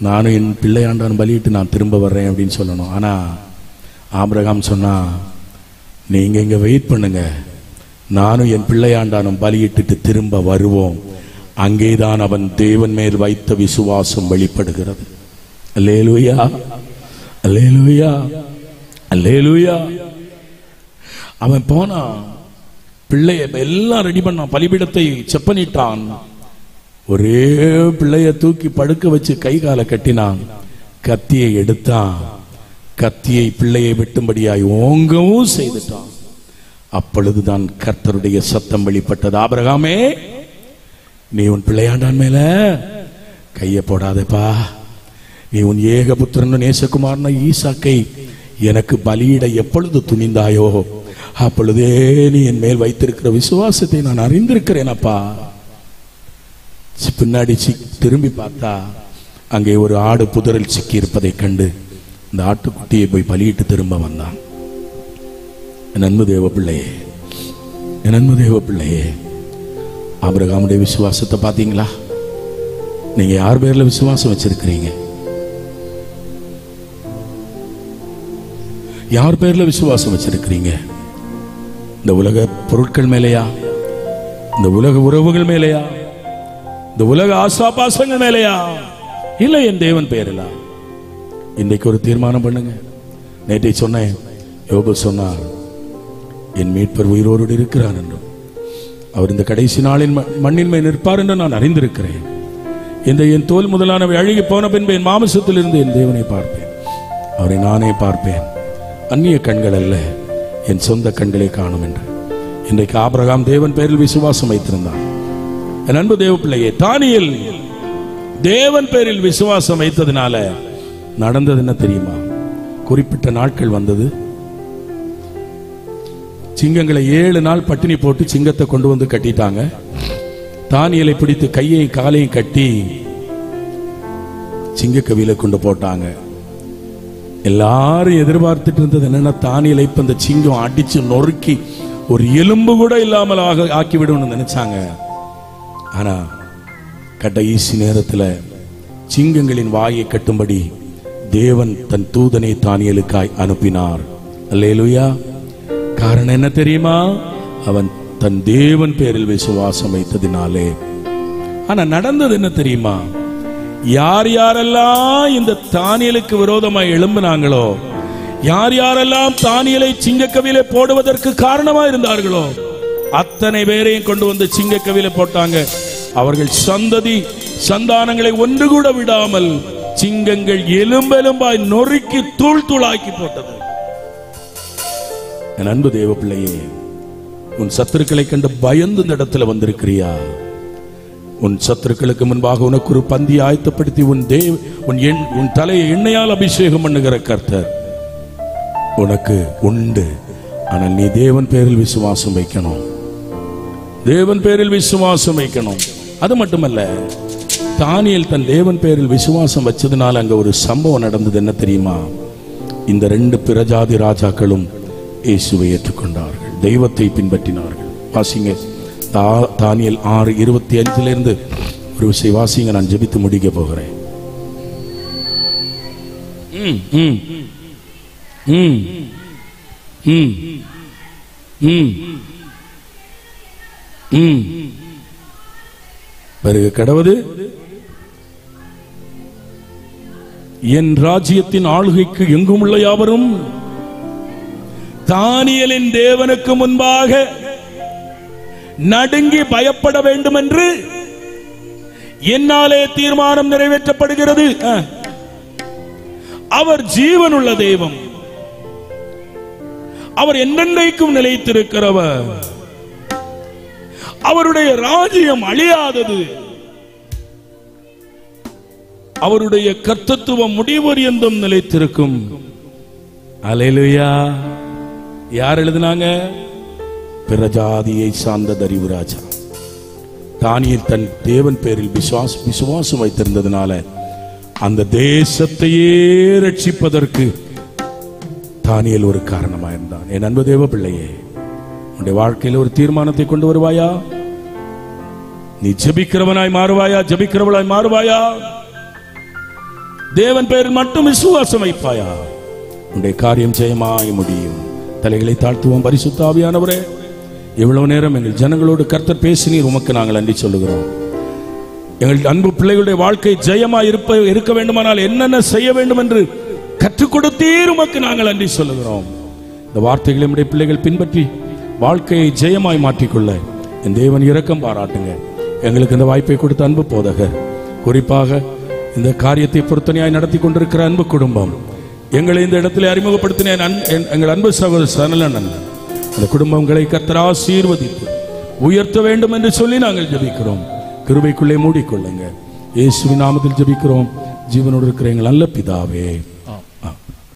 நானும் என் பிள்ளையாண்டானும் பலியிட்டு நான் திரும்ப வர்றேன் அப்படின்னு சொல்லணும். ஆனா ஆபிரகாம் சொன்னா, நீங்க இங்க வெயிட் பண்ணுங்க, நானும் என் பிள்ளையாண்டானும் பலியிட்டு திரும்ப வருவோம். அங்கேதான் அவன் தேவன் மேல் வைத்த விசுவாசம் வெளிப்படுகிறது. அல்லேலூயா, அல்லேலூயா, அல்லேலூயா. அவன் போனான், பிள்ளைய எல்லாம் ரெடி பண்ணான், பலிபீடத்தை செப்பனிட்டான், ஒரே பிள்ளைய தூக்கி படுக்க வச்சு கை காலை கட்டினான், கத்தியை எடுத்தான், கத்தியை பிள்ளையை வெட்டும்படியாய் ஓங்கவும் செய்துட்டான். அப்பொழுதுதான் கர்த்தருடைய சத்தம் வெளிப்பட்டது, ஆபிரகாமே, நீ உன் பிள்ளையாண்டான் மேல கைய போடாதேப்பா, நீ உன் ஏகபுத்திரன் நேசகுமாரன ஈசாக்கை எனக்கு பலியிட எப்பொழுது துணிந்தாயோ அப்பொழுதே நீ என் மேல் வைத்திருக்கிற விசுவாசத்தை நான் அறிந்திருக்கிறேன் அப்பா. பின்னாடி திரும்பி பார்த்தா அங்கே ஒரு ஆடு புதரில் சிக்கி இருப்பதை கண்டு இந்த ஆட்டுக்குட்டியை போய் பலியிட்டு திரும்ப வந்தான். என் அன்பு தேவ பிள்ளையே, என் அன்பு தேவ பிள்ளையே, ஆபிரகாமுடைய விசுவாசத்தை பாத்தீங்களா? நீங்க யார் பேர்ல விசுவாசம் வச்சிருக்கிறீங்க? யார் பேர்ல விசுவாசம் வச்சிருக்கிறீங்க? இந்த உலக பொருட்கள் மேலையா? இந்த உலக உறவுகள் மேலையா? இந்த உலக ஆசாபாசங்கள் மேலையா? இல்லை, என் தேவன் பெயரில். இன்றைக்கு ஒரு தீர்மானம் பண்ணுங்க. நேற்றை சொன்னேன், யோபு சொன்னார், என் மீட்பர் உயிரோடு இருக்கிறார் என்றும் அவர் இந்த கடைசி நாளின் மண்ணின் மேல் நிற்பார் என்று நான் அறிந்திருக்கிறேன். இந்த என் தோல் முதலானவை அழுகி போன பின்பு என் மாமிசத்தில் இருந்து என் தேவனை பார்ப்பேன், அவரை நானே பார்ப்பேன், அந்நிய கண்கள் அல்ல, என் சொந்த கண்களை காணும் என்று இன்றைக்கு ஆபிரகாம் தேவன் பேரில் விசுவாசம் வைத்திருந்தான். என் அன்பு தேவ பிள்ளையே, தானியேல் தேவன் பேரில் விசுவாசம் வைத்ததுனால நடந்தது என்ன தெரியுமா? குறிப்பிட்ட நாட்கள் வந்தது. சிங்கங்களை 7 நாள் பட்டினி போட்டு சிங்கத்தை கொண்டு வந்து கட்டிட்டாங்க. தானியேலை பிடித்து கையையும் காலையும் கட்டி சிங்கக்கவியில கொண்டு போட்டாங்க. எல்லாரும் எதிர்பார்த்துட்டு இருந்தது என்னன்னா, தானியேலை இப்ப இந்த சிங்கம் அடிச்சு நொறுக்கி ஒரு எலும்பு கூட இல்லாமல் ஆக்கிவிடும் நினைச்சாங்க. ஆனா கடைசி நேரத்துல சிங்கங்களின் வாயை கட்டும்படி தேவன் தன் தூதனை தானியேலுக்காய் அனுப்பினார். அல்லேலூயா. காரணம் என்ன தெரியுமா? அவன் தன் தேவன் பேரில் விசுவாசம் வைத்ததினாலே. ஆனா நடந்தது என்ன தெரியுமா? யார் யாரெல்லாம் இந்த தானியேலுக்கு விரோதமாய் எழும்பினாங்களோ, யார் யாரெல்லாம் தானியேலை சிங்கக்கவியிலே போடுவதற்கு காரணமா இருந்தார்களோ, அத்தனை பேரையும் கொண்டு வந்து சிங்கக்கவியிலே போட்டாங்க. அவர்கள் சந்தானங்களை ஒன்று கூட விடாமல் சிங்கங்கள் எலும்பெலும்பாய் நொறுக்கி தூள் தூளாக்கி போட்டது. என் அன்பு தேவ பிள்ளையே, உன் சத்துருக்களை கண்டு பயந்து இந்த இடத்துல வந்திருக்கிறியா? உன் சத்துருக்களுக்கு முன்பாக உனக்கு ஒரு பந்தி ஆயத்தப்படுத்தி உன் தலையை எண்ணெயால் அபிஷேகம் பண்ணுகிற கர்த்தர் உனக்கு உண்டு. ஆனால் நீ தேவன் பேரில் விசுவாசம் வைக்கணும். தேவன் பேரில் விசுவாசம் வைக்கணும். அது மட்டுமல்ல, தானியேல் தன் தேவன் பேரில் விசுவாசம் வச்சதுனால அங்க ஒரு சம்பவம் நடந்தது. என்ன தெரியுமா? இந்த 2 பிரஜாதி ராஜாக்களும் இயேசுவை ஏற்றுக்கொண்டார்கள், தெய்வத்தை பின்பற்றினார்கள். வாசிங்க, தானியேல் 6:25 ஒரு விஷயம் வாசிங்க. நான் ஜெபித்து முடிக்க போகிறேன். பிறகு கடவுது, என் ராஜ்யத்தின் ஆளுகைக்கு எங்கும் உள்ள யாவரும் தானியேலின் தேவனுக்கு முன்பாக நடுங்கி பயப்பட வேண்டும் என்று என்னாலே தீர்மானம் நிறைவேற்றப்படுகிறது. அவர் ஜீவனுள்ள தெய்வம், அவர் என்றென்றைக்கும் நிலைத்திருக்கிறவர், அவருடைய ராஜ்யம் அழியாதது, அவருடைய கர்த்தத்துவம் முடிவரியந்தும் நிலைத்திருக்கும். அல்லேலூயா. யார் எழுதினாங்க? பிரஜாதியை சார்ந்த தரிவு ராஜா. தானியேல் தன் தேவன் பேரில் விசுவாசம் வைத்திருந்ததுனால அந்த தேசத்தையே ரட்சிப்பதற்கு தானியேல் ஒரு காரணமா இருந்தான். என் அன்பு தேவ பிள்ளையே, உன்னுடைய வாழ்க்கையில் ஒரு தீர்மானத்தை கொண்டு வருவாயா? நீ ஜெபிக்கிறவனாய் மாறுவாயா? ஜெபிக்கிறவளாய் மாறுவாயா? தேவன் பேரில் மட்டும் விசுவாசம் வைப்பாயா? உன்னுடைய காரியம் ஜெயமாய் முடியும். தலைகளை தாழ்த்துவோம். பரிசுத்த ஆவியானவரே, இவ்வளவு நேரம் எங்கள் ஜனங்களோடு கர்த்தர் பேசினீர், உமக்கு நாங்கள் நன்றி சொல்லுகிறோம். எங்கள் அன்பு பிள்ளைகளுடைய வாழ்க்கை ஜெயமாய் இருக்க வேண்டுமானால் என்னென்ன செய்ய வேண்டும் என்று கற்றுக் கொடுத்தீர், உமக்கு நாங்கள் நன்றி சொல்லுகிறோம். இந்த வார்த்தைகளை நம்முடைய பிள்ளைகள் பின்பற்றி வாழ்க்கையை ஜெயமாய் மாற்றிக்கொள்ள என் தேவன் இரக்கம் பாராட்டுங்க. எங்களுக்கு இந்த வாய்ப்பை கொடுத்த அன்பு போதகர், குறிப்பாக இந்த காரியத்தை பொருத்தனையாய் நடத்தி கொண்டிருக்கிற அன்பு குடும்பம், எங்களை இந்த இடத்துல அறிமுகப்படுத்தின எங்கள் அன்பு சகோதரர் சனலன், அந்த குடும்பங்களை கர்த்தர் ஆசீர்வதித்து உயர்த்த வேண்டும் என்று சொல்லி நாங்கள் ஜெபிக்கிறோம். கிருபைக்குள்ளே மூடிக்கொள்ளுங்க. இயேசுவின் நாமத்தில் ஜெபிக்கிறோம், ஜீவனோடு இருக்கிற எங்கள் நல்ல பிதாவே.